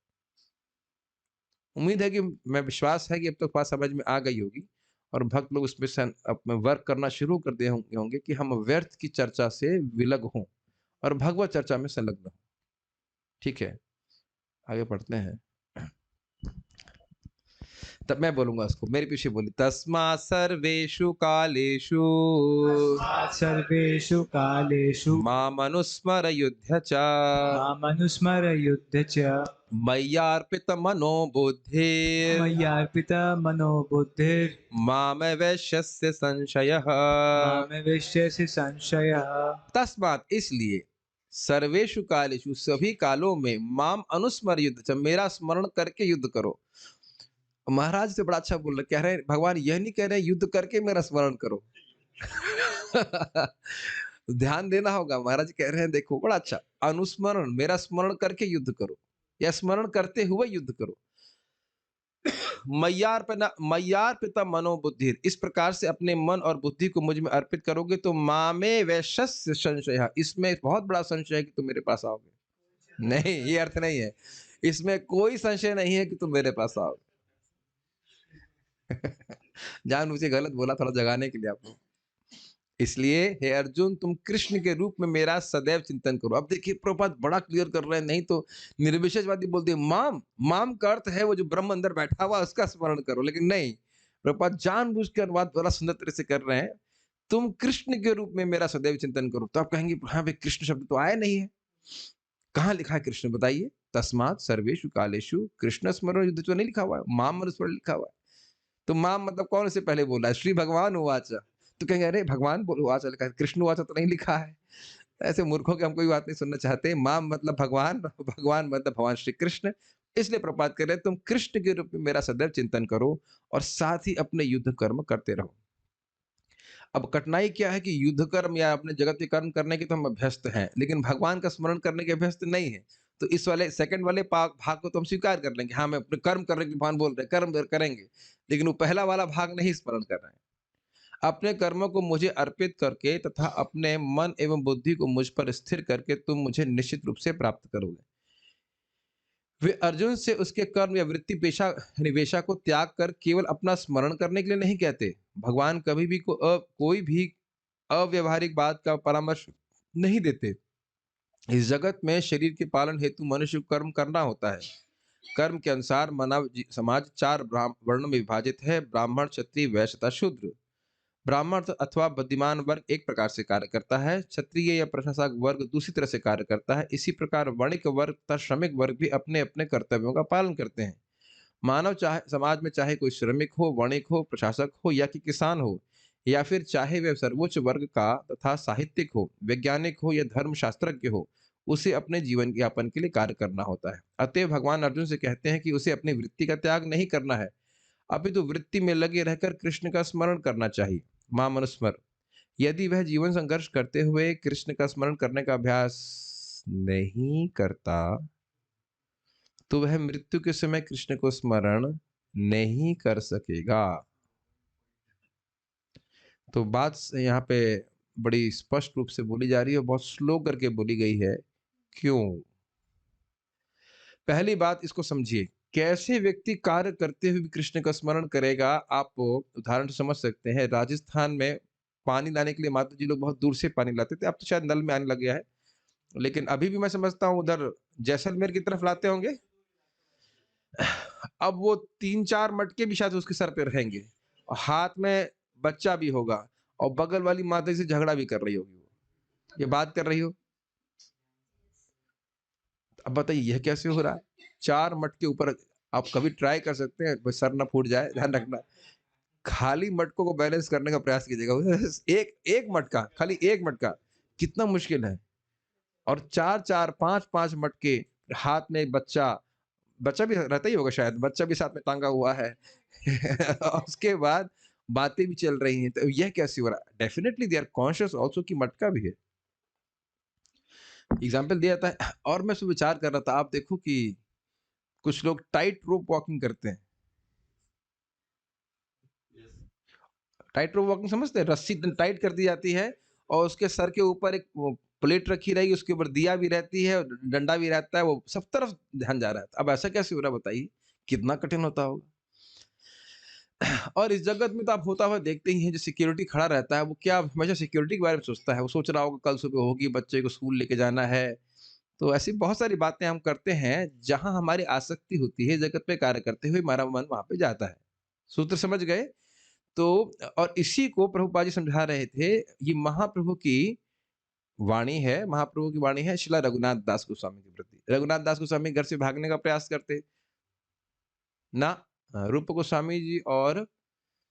उम्मीद है कि मैं विश्वास है कि अब तक बात समझ में आ गई होगी और भक्त लोग उसमें अपना वर्क करना शुरू कर दिए होंगे कि हम व्यर्थ की चर्चा से विलग हों और भगवत चर्चा में संलग्न हों। ठीक है, आगे पढ़ते हैं। तब मैं बोलूंगा उसको, मेरे पीछे बोली, तस्मा सर्वेषु कालेषु सर्वेषु कालेषु मामनुस्मर युध्य च मामनुस्मरयुध्य च मय्यार्पित मनो बुद्धिर् मय्यार्पिता मनो बुद्धिर् मामवैश्यस्य संशयः। मामविश्यसि संशयः। तस्मात् इसलिए सर्वेषु कालेषु सभी कालों में माम अनुस्मर युद्ध च, मेरा स्मरण करके युद्ध करो। महाराज से बड़ा अच्छा बोल रहे, कह रहे हैं भगवान यह नहीं कह रहे युद्ध करके मेरा स्मरण करो। ध्यान देना होगा, महाराज कह रहे हैं देखो बड़ा अच्छा, अनुस्मरण, मेरा स्मरण करके युद्ध करो या स्मरण करते हुए युद्ध करो। मय्यार्पिता मनोबुद्धि, इस प्रकार से अपने मन और बुद्धि को मुझ में अर्पित करोगे तो मामे वैश्यस्य संशय, इसमें बहुत बड़ा संशय है कि तुम मेरे पास आओगे। नहीं, ये अर्थ नहीं है, इसमें कोई संशय नहीं है कि तुम मेरे पास आओगे। जान मुझे गलत बोला थोड़ा जगाने के लिए आपको। इसलिए हे अर्जुन, तुम कृष्ण के रूप में मेरा सदैव चिंतन करो। अब देखिए प्रभुपाद बड़ा क्लियर कर रहे हैं, नहीं तो निर्विशेषवादी बोलते हैं माम, माम का अर्थ है वो जो ब्रह्म अंदर बैठा हुआ उसका स्मरण करो, लेकिन नहीं, प्रभुपाद जानबूझकर अनुवाद बड़ा सुंदर तरह से कर रहे हैं, तुम कृष्ण के रूप में मेरा सदैव चिंतन करो। तो आप कहेंगे हाँ भाई कृष्ण शब्द तो आया नहीं है, कहाँ लिखा है कृष्ण बताइए। तस्मात् सर्वेषु कालेषु कृष्ण स्मरण युद्ध तो नहीं लिखा हुआ है, माम मनुस्मरण लिखा हुआ है। तो माम मतलब कौन उससे पहले बोला है? श्री भगवान उवाच। तो कहेंगे अरे भगवान उवाच लिखा है, कृष्ण उवाच तो नहीं लिखा है। ऐसे मूर्खों की हम कोई बात नहीं सुनना चाहते। माम मतलब भगवान, भगवान मतलब भगवान श्री कृष्ण। इसलिए प्रपात कर रहे हैं तुम कृष्ण के रूप में मेरा सदैव चिंतन करो और साथ ही अपने युद्ध कर्म करते रहो। अब कठिनाई क्या है कि युद्ध कर्म या अपने जगत के कर्म करने के तो हम अभ्यस्त हैं, लेकिन भगवान का स्मरण करने के अभ्यस्त नहीं है। तो इस वाले सेकंड वाले भाग को तो हम स्वीकार कर लेंगे, हाँ मैं अपने कर्म करने के लिए भगवान बोल रहे हैं, कर्म करेंगे, लेकिन वो पहला वाला भाग नहीं स्मरण कर रहे हैं। अपने कर्मों को मुझे अर्पित करके तथा अपने मन एवं बुद्धि को मुझ पर स्थिर करके तुम मुझे निश्चित रूप से प्राप्त करोगे। वे अर्जुन से उसके कर्म या वृत्ति पेशा निवेशा को त्याग कर केवल अपना स्मरण करने के लिए नहीं कहते। भगवान कभी भी कोई भी अव्यवहारिक बात का परामर्श नहीं देते। इस जगत में शरीर के पालन हेतु मनुष्य को कर्म करना होता है। कर्म के अनुसार समाज चार वर्णों में विभाजित है: ब्राह्मण, क्षत्रिय, वैश्य तथा शूद्र। ब्राह्मण अथवा बुद्धिमान वर्ग एक प्रकार से कार्य करता है, क्षत्रिय या प्रशासक वर्ग दूसरी तरह से कार्य करता है। इसी प्रकार वणिक वर्ग तथा श्रमिक वर्ग भी अपने अपने कर्तव्यों का पालन करते हैं। मानव चाहे समाज में चाहे कोई श्रमिक हो, वणिक हो, प्रशासक हो या कि किसान हो, या फिर चाहे वह सर्वोच्च वर्ग का तथा साहित्यिक हो, वैज्ञानिक हो या धर्म शास्त्रज्ञ हो, उसे अपने जीवन यापन के लिए कार्य करना होता है। अतः भगवान अर्जुन से कहते हैं कि उसे अपनी वृत्ति का त्याग नहीं करना है, अपितु वृत्ति में लगे रहकर कृष्ण का स्मरण करना चाहिए। मां मनुस्मर। यदि वह जीवन संघर्ष करते हुए कृष्ण का स्मरण करने का अभ्यास नहीं करता, तो वह मृत्यु के समय कृष्ण को स्मरण नहीं कर सकेगा। तो बात यहाँ पे बड़ी स्पष्ट रूप से बोली जा रही है, बहुत स्लो करके बोली गई है। क्यों? पहली बात इसको समझिए, कैसे व्यक्ति कार्य करते हुए भी कृष्ण का स्मरण करेगा? आप उदाहरण से समझ सकते हैं। राजस्थान में पानी लाने के लिए माता जी लोग बहुत दूर से पानी लाते थे, अब तो शायद नल में आने लग गया है, लेकिन अभी भी मैं समझता हूँ उधर जैसलमेर की तरफ लाते होंगे। अब वो 3-4 मटके भी शायद उसके सर पे रहेंगे और हाथ में बच्चा भी होगा और बगल वाली माता जी से झगड़ा भी कर रही होगी वो, ये बात कर रही हो। अब बताइए यह कैसे हो रहा है? 4 मटके ऊपर, आप कभी ट्राई कर सकते हैं, बस सर ना फूट जाए, ध्यान रखना। खाली मटकों को बैलेंस करने का प्रयास कीजिएगा। एक एक मटका, खाली एक मटका, कितना मुश्किल है। और 4-4, 5-5 मटके, हाथ में एक बच्चा, बच्चा भी रहता ही होगा शायद, बच्चा भी साथ में टाँगा हुआ है। और उसके बाद बातें भी चल रही हैं, तो यह कैसे हो रहा है? Definitely they are conscious also कि मटका भी है। एग्ज़ाम्पल दिया जाता है और मैं उसपे विचार कर रहा था, आप देखो कि कुछ लोग टाइट रोप वॉकिंग करते हैं। टाइट रोप वॉकिंग समझते हैं? रस्सी एकदम टाइट कर दी जाती है और उसके सर के ऊपर एक वो प्लेट रखी रहेगी, उसके ऊपर दिया भी रहती है, डंडा भी रहता है, वो सब तरफ ध्यान जा रहा है। अब ऐसा कैसे हो रहा है बताइए? कितना कठिन होता होगा? और इस जगत में तो आप होता हुआ देखते ही हैं, जो सिक्योरिटी खड़ा रहता है, वो क्या हमेशा सिक्योरिटी के बारे में सोचता है। वो सोच रहा होगा कल सुबह होगी, बच्चे को स्कूल लेके जाना है। तो ऐसी बहुत सारी बातें हम करते हैं, जहाँ हमारी आसक्ति होती है, जगत पे कार्य करते हुए हमारा मन वहाँ पे जाता है। सूत्र समझ गए? तो और इसी को प्रभुपाद जी समझा रहे थे, ये महाप्रभु की वाणी है, महाप्रभु की वाणी है श्रील रघुनाथ दास गोस्वामी के प्रति। रघुनाथ दास गोस्वामी घर से भागने का प्रयास करते, ना रूप गोस्वामी जी और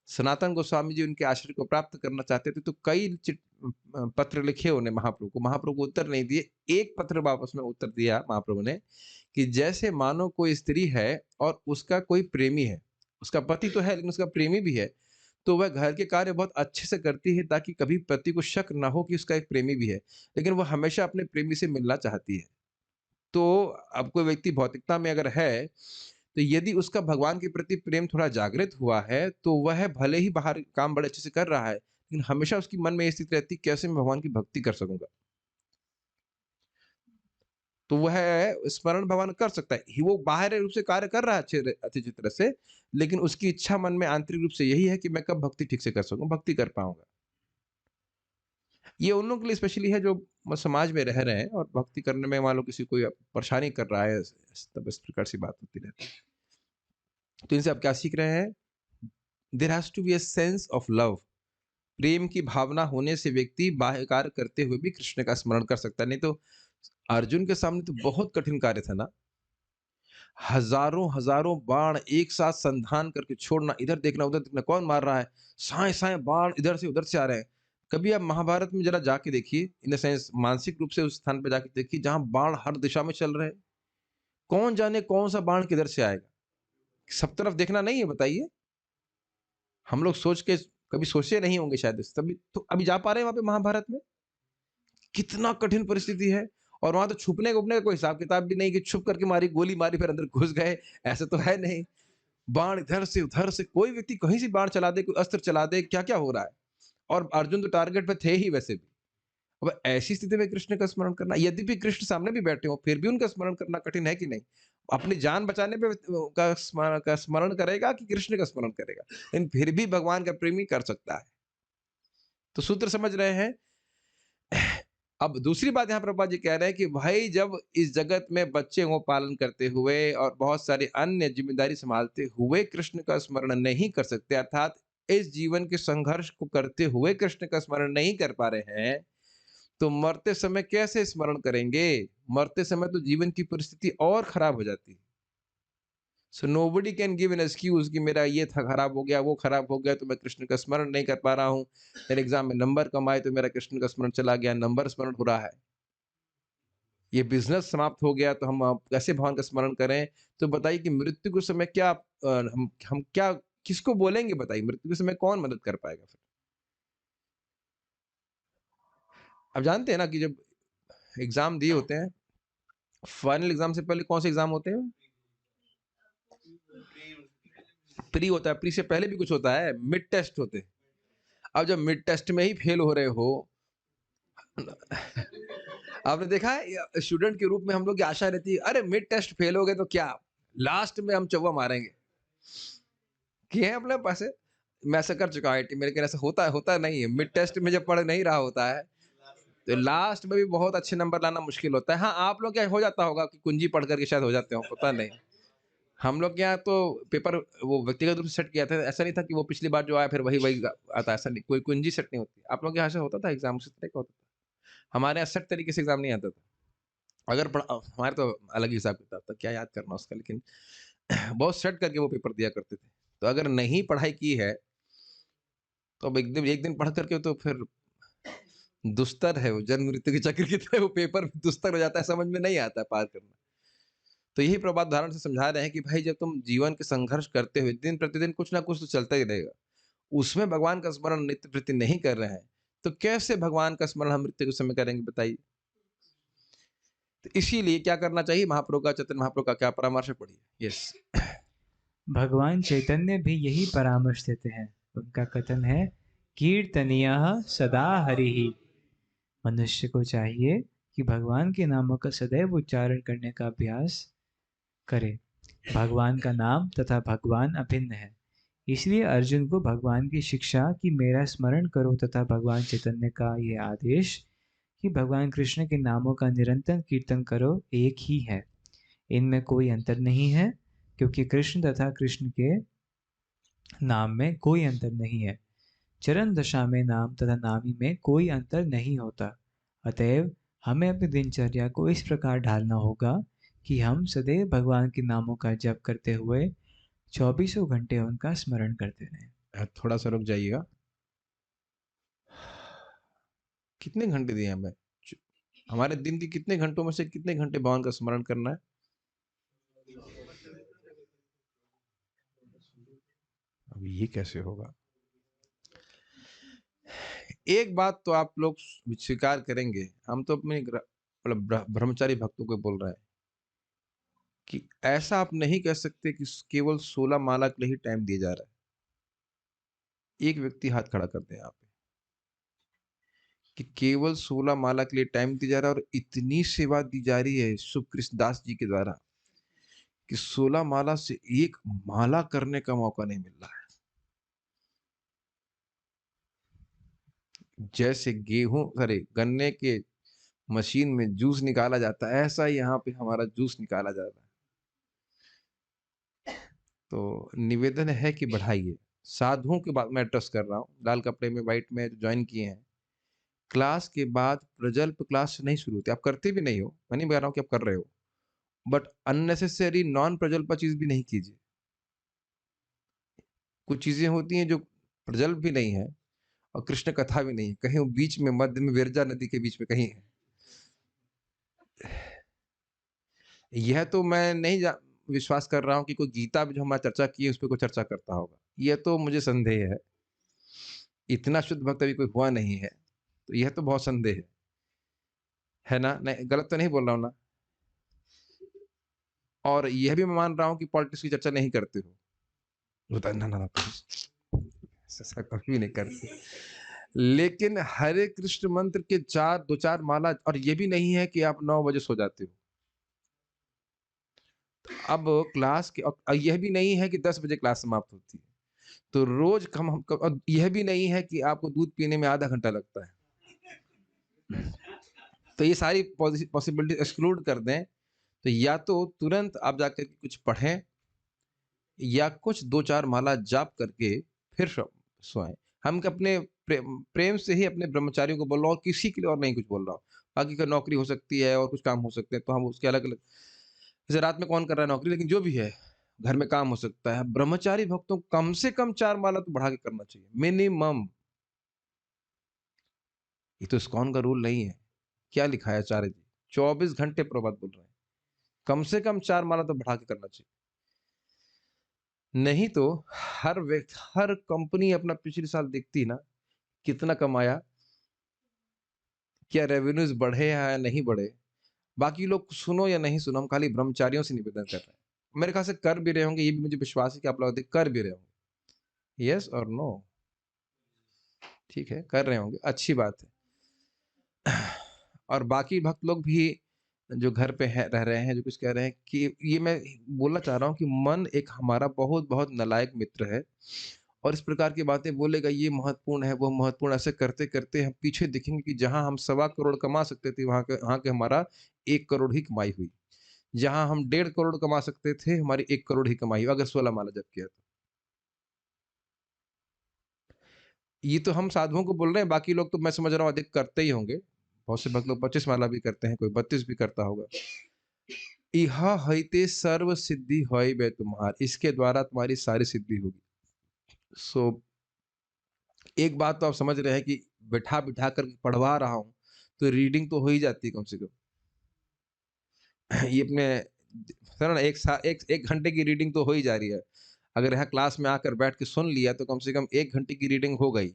सनातन गोस्वामी जी उनके आश्रय को प्राप्त करना चाहते थे, तो कई पत्र लिखे उन्हें महाप्रभु को। महाप्रभु को उत्तर नहीं दिए। एक पत्र वापस में उत्तर दिया महाप्रभु ने कि जैसे मानो कोई स्त्री है और उसका कोई प्रेमी है, उसका पति तो है लेकिन उसका प्रेमी भी है, तो वह घर के कार्य बहुत अच्छे से करती है ताकि कभी पति को शक ना हो कि उसका एक प्रेमी भी है, लेकिन वह हमेशा अपने प्रेमी से मिलना चाहती है। तो अब कोई व्यक्ति भौतिकता में अगर है, तो यदि उसका भगवान के प्रति प्रेम थोड़ा जागृत हुआ है, तो वह भले ही बाहर काम बड़े अच्छे से कर रहा है, लेकिन हमेशा उसकी मन में ये स्थिति रहती है, कैसे मैं भगवान की भक्ति कर सकूँगा? तो वह स्मरण भगवान कर सकता है। वो बाहरी रूप से कार्य कर रहा है अच्छी तरह से, लेकिन उसकी इच्छा मन में आंतरिक रूप से यही है कि मैं कब भक्ति ठीक से कर सकूँ, भक्ति कर पाऊँगा। ये उन लोगों के लिए स्पेशली है जो समाज में रह रहे हैं और भक्ति करने में मान लो किसी कोई परेशानी कर रहा है, तब इस प्रकार की बात होती रहती है। तो इनसे आप क्या सीख रहे हैं? There has to be a sense of love. प्रेम की भावना होने से व्यक्ति बाह्य कार्य करते हुए भी कृष्ण का स्मरण कर सकता है। नहीं तो अर्जुन के सामने तो बहुत कठिन कार्य था ना। हज़ारों, हज़ारों बाण एक साथ संधान करके छोड़ना, इधर देखना, उधर देखना, कौन मार रहा है? साएँ-साएँ बाण इधर से उधर से आ रहे हैं। कभी आप महाभारत में ज़रा जाके देखिए, इन द सेंस मानसिक रूप से उस स्थान पे जाके देखिए जहाँ बाण हर दिशा में चल रहे हैं। कौन जाने कौन-सा बाण किधर से आएगा? सब तरफ देखना नहीं है बताइए? हम लोग सोच के कभी सोचे नहीं होंगे शायद इस तभी तो अभी जा पा रहे हैं वहाँ पे महाभारत में? कितना कठिन परिस्थिति है और वहाँ तो छुपने-वुपने का कोई हिसाब-किताब भी नहीं कि छुप करके मारी, गोली मारी फिर अंदर घुस गए, ऐसा तो है नहीं। बाण इधर से उधर से कोई व्यक्ति कहीं से बाण चला दे, कोई अस्त्र चला दे, क्या-क्या हो रहा है? और अर्जुन तो टारगेट पे थे ही वैसे भी। अब ऐसी स्थिति में कृष्ण का स्मरण करना यद्यपि कृष्ण सामने भी बैठे हों, फिर भी उनका स्मरण करना कठिन है कि नहीं? अपनी जान बचाने पे का स्मरण करेगा कि कृष्ण का स्मरण करेगा? लेकिन फिर भी भगवान का प्रेमी कर सकता है। तो सूत्र समझ रहे हैं? अब दूसरी बात यहाँ प्रभुपाद जी कह रहे हैं कि भाई जब इस जगत में बच्चे को पालन करते हुए और बहुत सारी अन्य ज़िम्मेदारी सँभालते हुए कृष्ण का स्मरण नहीं कर सकते अर्थात इस जीवन के संघर्ष को करते हुए कृष्ण का स्मरण नहीं कर पा रहे हैं, तो मरते समय कैसे स्मरण करेंगे? मरते समय तो जीवन की परिस्थिति और खराब हो जाती है। So nobody can give an excuse कि मेरा ये था खराब हो गया, वो खराब हो गया तो मैं कृष्ण का स्मरण नहीं कर पा रहा हूँ। मेरे एग्ज़ाम में नंबर कम आए तो मेरा कृष्ण का स्मरण चला गया, नंबर स्मरण हो रहा है। ये बिज़नेस समाप्त हो गया तो हम कैसे भगवान का स्मरण करें? तो बताइए कि मृत्यु के समय क्या हम क्या किसको बोलेंगे बताइए? मृत्यु के समय कौन मदद कर पाएगा फिर? आप जानते हैं ना कि जब एग्ज़ाम दिए होते हैं, फाइनल एग्ज़ाम से पहले कौन से एग्ज़ाम होते हैं? प्री होता है, प्री से पहले भी कुछ होता है, मिड टेस्ट होते हैं। अब जब मिड टेस्ट में ही फेल हो रहे हो आपने देखा है स्टूडेंट के रूप में हम लोग की आशा रहती है, अरे मिड टेस्ट फेल हो गए तो क्या? लास्ट में हम चौवा मारेंगे। किए हैं अपने पास है? मैं ऐसा कर चुका हूँ आईटी में लेकिन ऐसा होता नहीं है। मिड टेस्ट में जब पढ़ नहीं रहा होता है, तो लास्ट में भी बहुत अच्छे नंबर लाना मुश्किल होता है। हाँ, आप लोग क्या हो जाता होगा कि कुंजी पढ़ कर के शायद हो जाते हो, पता नहीं। हम लोग के यहाँ तो पेपर वो व्यक्तिगत रूप से सेट किया था। ऐसा नहीं था कि वो पिछली बार जो आया फिर वही आता है, ऐसा नहीं। कोई कुंजी सेट नहीं होती। आप लोग के यहाँ ऐसा होता था एग्ज़ाम उसी तरह का होता था? हमारे यहाँ सेट तरीके से एग्ज़ाम नहीं आता था। अगर हमारे तो अलग ही हिसाब-किताब था, क्या याद करना उसका लेकिन बहुत सेट करके वो पेपर दिया करते थे। तो अगर नहीं पढ़ाई की है, तो अब एकदम एक दिन पढ़ कर के तो फिर दुस्तर है वो, जन्म मृत्यु के चक्र की तरह वो पेपर भी दुस्तर हो जाता है, समझ में नहीं आता है पार करना। तो यही प्रभात उदाहरण से समझा रहे हैं कि भाई जब तुम जीवन के संघर्ष करते हुए दिन-प्रतिदिन कुछ ना कुछ तो चलता ही रहेगा। उसमें भगवान का स्मरण नित्य प्रति नहीं कर रहे हैं, तो कैसे भगवान का स्मरण हम मृत्यु के समय करेंगे बताइए? तो इसीलिए क्या करना चाहिए? महाप्रभु का चैतन्य महाप्रभु का क्या परामर्श है पढ़िए? यस। भगवान चैतन्य भी यही परामर्श देते हैं। उनका कथन है, कीर्तनीयः सदा हरिः। मनुष्य को चाहिए कि भगवान के नामों का सदैव उच्चारण करने का अभ्यास करे। भगवान का नाम तथा भगवान अभिन्न है। इसलिए अर्जुन को भगवान की शिक्षा कि मेरा स्मरण करो तथा भगवान चैतन्य का यह आदेश कि भगवान कृष्ण के नामों का निरंतर कीर्तन करो एक ही है। इनमें कोई अंतर नहीं है, क्योंकि कृष्ण तथा कृष्ण के नाम में कोई अंतर नहीं है। चरण दशा में नाम तथा नामी में कोई अंतर नहीं होता। अतएव हमें अपनी दिनचर्या को इस प्रकार ढालना होगा कि हम सदैव भगवान के नामों का जप करते हुए चौबीसों घंटे उनका स्मरण करते रहें। थोड़ा-सा रुक जाइएगा। कितने घंटे दिए हमें? च हमारे दिन के कितने घंटों में से कितने घंटे भगवान का स्मरण करना है? अब ये कैसे होगा? एक बात तो आप लोग स्वीकार करेंगे, हम तो अपने मतलब ब्रह्मचारी भक्तों को बोल रहे हैं कि ऐसा आप नहीं कह सकते कि केवल 16 माला के लिए ही टाइम दिया जा रहा है। एक व्यक्ति हाथ खड़ा कर दें यहाँ पे कि केवल 16 माला के लिए टाइम दिया जा रहा है और इतनी सेवा दी जा रही है शुभ कृष्णदास जी के द्वारा कि 16 माला से एक माला करने का मौका नहीं मिल रहा है। जैसे गेहूं अरे गन्ने के मशीन में जूस निकाला जाता है, ऐसा ही यहाँ पे हमारा जूस निकाला जा रहा है। तो निवेदन है कि बढ़ाइए। साधुओं की बात मैं एड्रेस कर रहा हूँ, लाल कपड़े में व्हाइट में ज्वाइन किए हैं। क्लास के बाद प्रजल्प क्लास नहीं शुरू होती, आप करते भी नहीं हो, मैं नहीं कह रहा हूँ कि आप कर रहे हो। बट अननेसेसरी नॉन प्रजल्प चीज भी नहीं कीजिए। कुछ चीजें होती हैं जो प्रजल्प भी नहीं है और कृष्ण कथा भी नहीं है, कहीं वो बीच में मध्य में विरजा नदी के बीच में कहीं है। यह तो मैं नहीं विश्वास कर रहा हूँ कि कोई गीता जो हमारी चर्चा की है उस पर कोई चर्चा करता होगा, यह तो मुझे संदेह है। इतना शुद्ध भक्त अभी कोई हुआ नहीं है, तो यह तो बहुत संदेह है ना? नहीं, गलत तो नहीं बोल रहा हूँ ना? और यह भी मैं मान रहा हूँ कि पॉलिटिक्स की चर्चा नहीं करते हो। होता है, ना ना ना, ऐसा कभी नहीं करते। लेकिन हरे कृष्ण मंत्र के 2-4 माला, और ये भी नहीं है कि आप 9 बजे सो जाते हो। अब क्लास के यह भी नहीं है कि 10 बजे क्लास समाप्त होती है। तो रोज कम हम और यह भी नहीं है कि आपको दूध पीने में आधा घंटा लगता है। तो ये सारी पॉसिबिलिटी एक्सक्लूड कर दें, तो या तो तुरंत आप जाकर के कुछ पढ़ें या कुछ 2-4 माला जाप करके फिर सोएं। हम अपने प्रेम से ही अपने ब्रह्मचारियों को बोल रहा हूँ, किसी के लिए और नहीं कुछ बोल रहा हूँ। बाकी का नौकरी हो सकती है और कुछ काम हो सकते हैं, तो हम उसके अलग-अलग, जैसे रात में कौन कर रहा है नौकरी, लेकिन जो भी है, घर में काम हो सकता है। ब्रह्मचारी भक्तों को कम से कम 4 माला तो बढ़ा के करना चाहिए, मिनिमम। ये तो इस्कॉन का रूल नहीं है। क्या लिखा है आचार्य जी? 24 घंटे प्रभात बोल रहे हैं। कम से कम 4 माला तो बढ़ा के करना चाहिए। नहीं तो हर कंपनी अपना पिछले साल देखती ना, कितना कमाया, क्या रेवेन्यूज बढ़े या नहीं बढ़े। बाकी लोग सुनो या नहीं सुनो, हम खाली ब्रह्मचारियों से निवेदन कर रहे हैं। मेरे ख्याल से कर भी रहे होंगे, ये भी मुझे विश्वास है कि आप लोग अधिक कर भी रहे होंगे। यस और नो? ठीक है, कर रहे होंगे, अच्छी बात है। और बाकी भक्त लोग भी जो घर पे है रह रहे हैं, जो कुछ कह रहे हैं, कि ये मैं बोलना चाह रहा हूँ कि मन एक हमारा बहुत बहुत नालायक मित्र है, और इस प्रकार की बातें बोलेगा, ये महत्वपूर्ण है, वो महत्वपूर्ण, ऐसे करते करते हम पीछे देखेंगे कि जहां हम 1.25 करोड़ कमा सकते थे, वहां के हमारा 1 करोड़ ही कमाई हुई। जहां हम 1.5 करोड़ कमा सकते थे, हमारी 1 करोड़ ही कमाई हुई, अगर 16 माला जप किया तो। ये तो हम साधुओं को बोल रहे हैं, बाकी लोग तो मैं समझ रहा हूँ अधिक करते ही होंगे। बहुत से भक्त लोग 25 माला भी करते हैं, कोई 32 भी करता होगा। इह हइते सर्व सिद्धि होई बे तुम्हार, इसके द्वारा तुम्हारी सारी सिद्धि होगी। सो एक बात तो आप समझ रहे हैं कि बिठा बिठा कर पढ़वा रहा हूँ, तो रीडिंग तो हो ही जाती है कम से कम। ये अपने सर ना, एक घंटे की रीडिंग तो हो ही जा रही है। अगर यहाँ क्लास में आकर बैठ के सुन लिया, तो कम से कम 1 घंटे की रीडिंग हो गई।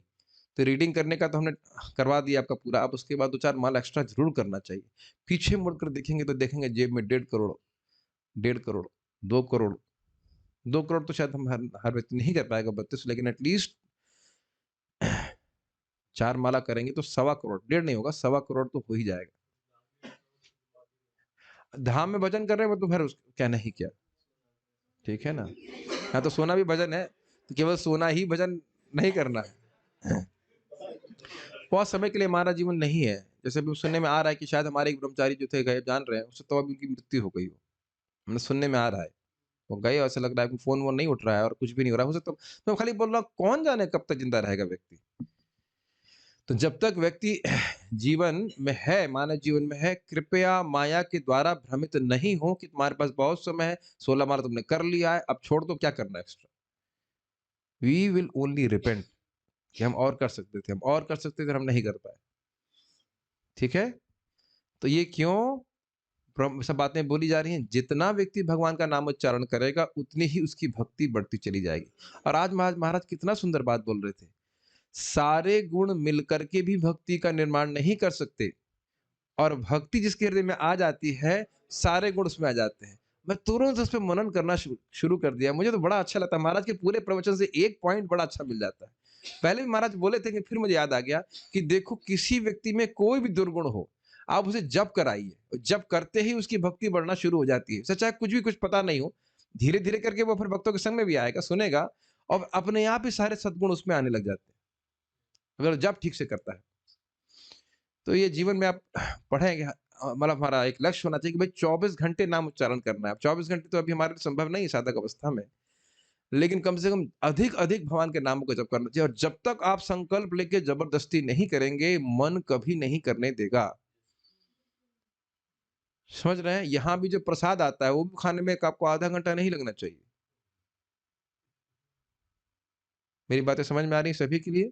तो रीडिंग करने का तो हमने करवा दिया आपका पूरा। अब उसके बाद 2-4 माला एक्स्ट्रा ज़रूर करना चाहिए। पीछे मुड़कर देखेंगे तो देखेंगे जेब में 1.5 करोड़, 1.5 करोड़, 2 करोड़। 2 करोड़ तो शायद हम हर हर व्यक्ति नहीं कर पाएगा 32, लेकिन एटलीस्ट 4 माला करेंगे तो 1.25 करोड़, 1.5 नहीं होगा, 1.25 करोड़ तो हो ही जाएगा। धाम में भजन कर रहे हैं, वो तो फिर कहना ही क्या, ठीक है ना? हाँ, तो सोना भी भजन है, तो केवल सोना ही भजन नहीं करना है। बहुत समय के लिए हमारा जीवन नहीं है। जैसे अभी सुनने में आ रहा है कि शायद हमारे एक ब्रह्मचारी जो थे गए, जान रहे हैं, उससे तो अभी उनकी मृत्यु हो गई हो। हमें सुनने में आ रहा है। वो गए और ऐसा लग रहा है कि फ़ोन-वोन नहीं उठ रहा है और कुछ भी नहीं हो रहा है। हो सकता है, तो मैं खाली बोल रहा हूँ, कौन जाने कब तक ज़िंदा रहेगा व्यक्ति। तो जब तक व्यक्ति जीवन में है, मानव जीवन में है, कृपया माया के द्वारा भ्रमित नहीं हो कि तुम्हारे पास बहुत समय है, 16 माला तुमने कर लिया है, अब छोड़ दो, क्या करना है extra. We will only repent, कि हम और कर सकते थे, हम और कर सकते थे, हम नहीं कर पाए। ठीक है? तो ये क्यों सब बातें बोली जा रही हैं? जितना व्यक्ति भगवान का नाम उच्चारण करेगा, उतनी ही उसकी भक्ति बढ़ती चली जाएगी। और आज महाराज कितना सुंदर बात बोल रहे थे। सारे गुण मिलकर के भी भक्ति का निर्माण नहीं कर सकते, और भक्ति जिसके हृदय में आ जाती है, सारे गुण उसमें आ जाते हैं। मैं तुरंत उस पे मनन करना शुरू कर दिया। मुझे तो बड़ा अच्छा लगता है, महाराज के पूरे प्रवचन से एक पॉइंट बड़ा अच्छा मिल जाता है। पहले भी महाराज बोले थे, कि फिर मुझे याद आ गया कि देखो, किसी व्यक्ति में कोई भी दुर्गुण हो, आप उसे जप कराइए। जप करते ही उसकी भक्ति बढ़ना शुरू हो जाती है। सच, चाहे कुछ भी कुछ पता नहीं हो, धीरे-धीरे करके वो फिर भक्तों के संग में भी आएगा, सुनेगा, और अपने आप ही सारे सद्गुण उसमें आने लग जाते हैं, अगर जप ठीक से करता है। तो ये जीवन में आप पढ़ेंगे, मतलब हमारा एक लक्ष्य होना चाहिए कि भाई 24 घंटे नाम उच्चारण करना है। अब 24 घंटे तो अभी हमारे लिए संभव नहीं है साधक अवस्था में, लेकिन कम से कम अधिक-अधिक भगवान के नामों का जप करना चाहिए, और जब तक आप संकल्प लेके जबरदस्ती नहीं करेंगे, मन कभी नहीं करने देगा। समझ रहे हैं? यहाँ भी जो प्रसाद आता है वो भी खाने में आपको आधा घंटा नहीं लगना चाहिए। मेरी बातें समझ में आ रही हैं सभी के लिए?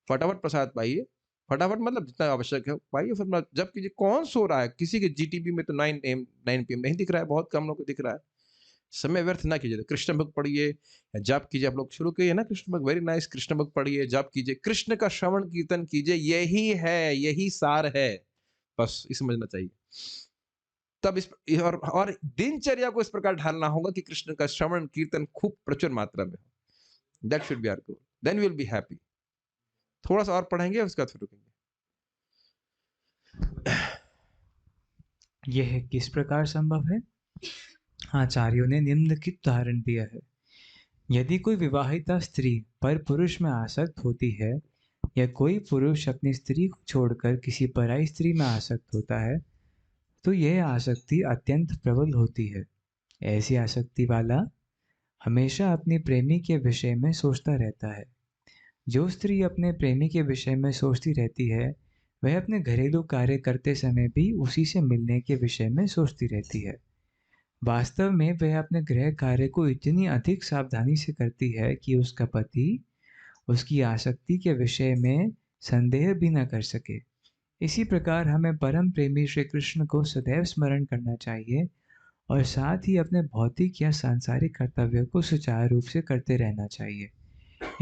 फटाफट प्रसाद पाइए, फटाफट मतलब जितना आवश्यक है पाइए, फिर अपना जप कीजिए। कौन सो रहा है? किसी के जीटीबी में तो 9 पीएम नहीं दिख रहा है, बहुत कम लोगों को दिख रहा है। समय व्यर्थ ना कीजिए, कृष्ण भक्त पढ़िए या जाप कीजिए। आप लोग शुरू किए ना कृष्ण भक्त, वेरी नाइस। कृष्ण भक्त पढ़िए, जाप कीजिए, कृष्ण का श्रवण कीर्तन कीजिए, यही है, यही सार है। बस ये समझना चाहिए। तब इस और दिनचर्या को इस प्रकार ढालना होगा कि कृष्ण का श्रवण कीर्तन खूब प्रचुर मात्रा में हो। That should be our goal, then we will be happy. थोड़ा सा और पढ़ेंगे उसके बाद फिर रुकेंगे। यह किस प्रकार संभव है? आचार्यों ने निम्नलिखित उदाहरण दिया है। यदि कोई विवाहिता स्त्री पर पुरुष में आसक्त होती है या कोई पुरुष अपनी स्त्री को छोड़कर किसी पराई स्त्री में आसक्त होता है, तो यह आसक्ति अत्यंत प्रबल होती है। ऐसी आसक्ति वाला हमेशा अपने प्रेमी के विषय में सोचता रहता है। जो स्त्री अपने प्रेमी के विषय में सोचती रहती है, वह अपने घरेलू कार्य करते समय भी उसी से मिलने के विषय में सोचती रहती है। वास्तव में वह अपने गृह कार्य को इतनी अधिक सावधानी से करती है कि उसका पति उसकी आसक्ति के विषय में संदेह भी न कर सके। इसी प्रकार हमें परम प्रेमी श्री कृष्ण को सदैव स्मरण करना चाहिए और साथ ही अपने भौतिक या सांसारिक कर्तव्यों को सुचारू रूप से करते रहना चाहिए।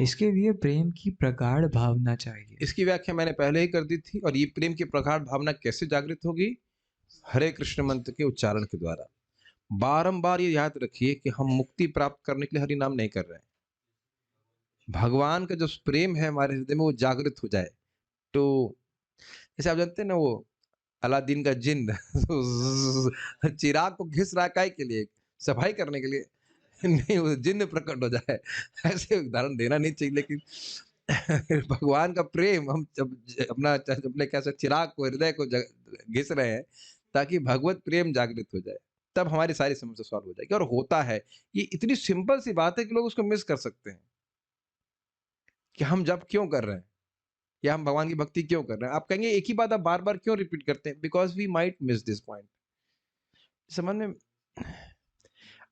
इसके लिए प्रेम की प्रगाढ़ भावना चाहिए। इसकी व्याख्या मैंने पहले ही कर दी थी। और ये प्रेम की प्रगाढ़ भावना कैसे जागृत होगी? हरे कृष्ण मंत्र के उच्चारण के द्वारा। बारंबार ये याद रखिए कि हम मुक्ति प्राप्त करने के लिए हरि नाम नहीं कर रहे हैं। भगवान का जो प्रेम है हमारे हृदय में वो जागृत हो जाए। तो जैसे आप जानते हैं ना वो अलादीन का जिन्न चिराग को घिस रहा है काहे के लिए? सफाई करने के लिए। नहीं, वो जिन्न प्रकट हो जाए। ऐसे उदाहरण देना नहीं चाहिए, लेकिन भगवान का प्रेम हम जब अपने क्या चिराग को, हृदय को घिस रहे हैं ताकि भगवत प्रेम जागृत हो जाए, तब हमारी सारी समस्या सॉल्व हो जाएगी। और होता है। ये इतनी सिंपल सी बात है कि लोग उसको मिस कर सकते हैं कि हम जब क्यों कर रहे हैं या हम भगवान की भक्ति क्यों कर रहे हैं। आप कहेंगे एक ही बात आप बार बार क्यों रिपीट करते हैं? Because we might miss this point. समझ में?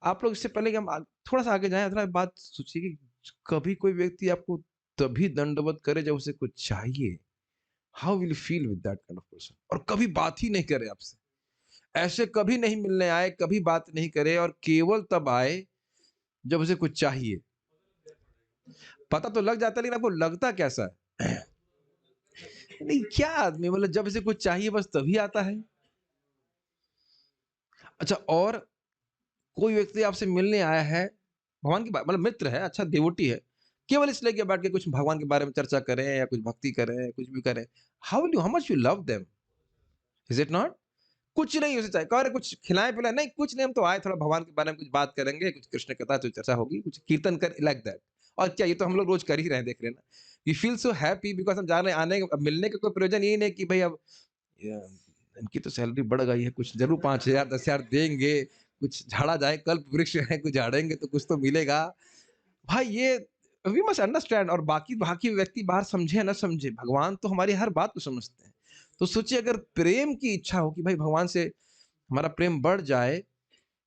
आप लोग इससे पहले कि हम थोड़ा सा आगे जाएं, थोड़ा बात सोचिए कि कभी कोई व्यक्ति आपको तभी दंडवत करे जब उसे कुछ चाहिए। How will you feel with that kind of person? और कभी बात ही नहीं करे आपसे, ऐसे कभी नहीं मिलने आए, कभी बात नहीं करे, और केवल तब आए जब उसे कुछ चाहिए। पता तो लग जाता है, लेकिन आपको लगता कैसा है? नहीं, क्या आदमी, मतलब जब उसे कुछ चाहिए बस तभी आता है। अच्छा, और कोई व्यक्ति आपसे मिलने आया है, भगवान की बात मतलब मित्र है, अच्छा डिवोटी है, केवल इसलिए कि बैठ के कुछ भगवान के बारे में चर्चा करें या कुछ भक्ति करें, कुछ भी करें। How much you love them, is it not? कुछ नहीं उसे चाहिए, कह रहे कुछ खिलाएं पिलाएं, नहीं कुछ नहीं, हम तो आए थोड़ा भगवान के बारे में कुछ बात करेंगे, कुछ कृष्ण कथा तो चर्चा होगी, कुछ कीर्तन कर, लाइक दैट। और क्या, ये तो हम लोग रोज कर ही रहे हैं, देख रहे हैं ना। We feel so happy because हम जा रहे हैं, आने अब मिलने का कोई प्रयोजन यही नहीं कि भाई अब या, इनकी तो सैलरी बढ़ गई है, कुछ जरूर 5,000 10,000 देंगे, कुछ झाड़ा जाए, कल्प वृक्ष है, कुछ झाड़ेंगे तो कुछ तो मिलेगा। भाई ये वी मस्ट अंडरस्टैंड। और बाकी बाकी व्यक्ति बाहर समझे या ना समझे, भगवान तो हमारी हर बात को समझते हैं। तो सोचिए अगर प्रेम की इच्छा हो कि भाई भगवान से हमारा प्रेम बढ़ जाए,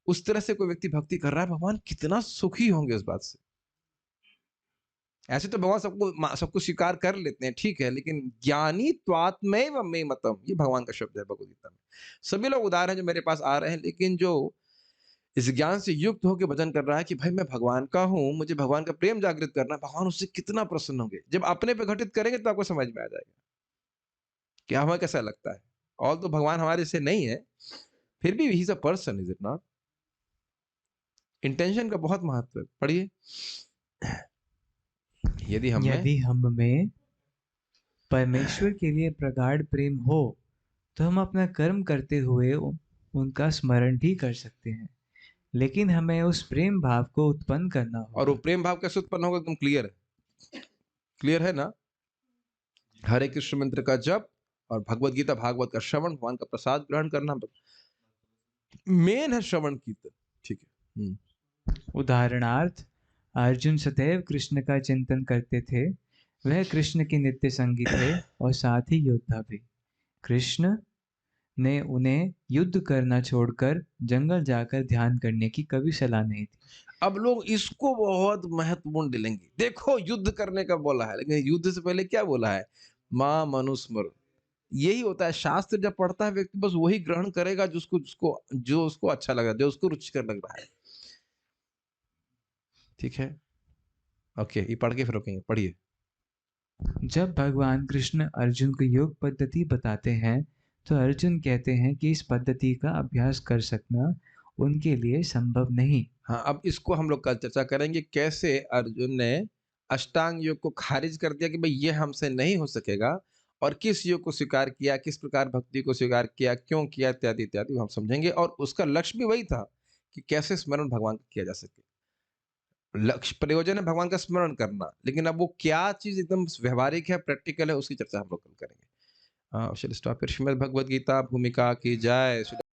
उस तरह से कोई व्यक्ति भक्ति कर रहा है, भगवान कितना सुखी होंगे उस बात से। ऐसे तो भगवान सबको स्वीकार कर लेते हैं, ठीक है, लेकिन ज्ञानी त्वात्मैव मे मतम, ये भगवान का शब्द है भगवद गीता में। सभी लोग उदार हैं जो मेरे पास आ रहे हैं, लेकिन जो इस ज्ञान से युक्त होकर भजन कर रहा है कि भाई मैं भगवान का हूँ, मुझे भगवान का प्रेम जागृत करना है, भगवान उससे कितना प्रसन्न होंगे। जब अपने पे घटित करेंगे तो आपको समझ में आ जाएगा कि हमें कैसा लगता है। और तो भगवान हमारे से नहीं है, फिर भी he is a person, is it not? Intention का बहुत महत्व है। पढ़िए, यदि हम में परमेश्वर के लिए प्रगाढ़ प्रेम हो तो हम अपना कर्म करते हुए उनका स्मरण भी कर सकते हैं, लेकिन हमें उस प्रेम भाव को उत्पन्न करना और वो होगा। प्रेम भाव कैसे उत्पन्न होगा, एकदम क्लियर है। क्लियर है ना? हरे कृष्ण मंत्र का जप और भगवत गीता भागवत का श्रवण, भगवान का प्रसाद ग्रहण करना मेन है, श्रवण कीर्तन। ठीक है। उदाहरणार्थ, अर्जुन सदैव कृष्ण का चिंतन करते थे। वह कृष्ण के नित्य संगी थे और साथ ही योद्धा भी। कृष्ण ने उन्हें युद्ध करना छोड़कर जंगल जाकर ध्यान करने की कभी सलाह नहीं दी। अब लोग इसको बहुत महत्वपूर्ण लेंगे। देखो युद्ध करने का बोला है, लेकिन युद्ध से पहले क्या बोला है? माँ मनुस्मृत। यही होता है, शास्त्र जब पढ़ता है व्यक्ति बस वही ग्रहण करेगा जो उसको अच्छा लगा, जो उसको रुचिकर लग रहा है। ठीक है? ओके, ये पढ़ के फिर रोकेंगे, पढ़िए। जब भगवान कृष्ण अर्जुन को योग पद्धति बताते हैं, तो अर्जुन कहते हैं कि इस पद्धति का अभ्यास कर सकना उनके लिए संभव नहीं। हाँ, अब इसको हम लोग कल चर्चा करेंगे, कैसे अर्जुन ने अष्टांग योग को खारिज कर दिया कि भई ये हमसे नहीं हो सकेगा और किस योग को स्वीकार किया, किस प्रकार भक्ति को स्वीकार किया, क्यों किया इत्यादि, इत्यादि वो हम समझेंगे और उसका लक्ष्य भी वही था कि कैसे स्मरण भगवान का किया जा सके। लक्ष्य प्रयोजन है भगवान का स्मरण करना, लेकिन अब वो क्या चीज़ एकदम व्यावहारिक है, प्रैक्टिकल है, उसकी चर्चा हम लोग कल करेंगे। चलिए स्टॉप हियर। श्रीमद् भगवद गीता भूमिका की जय।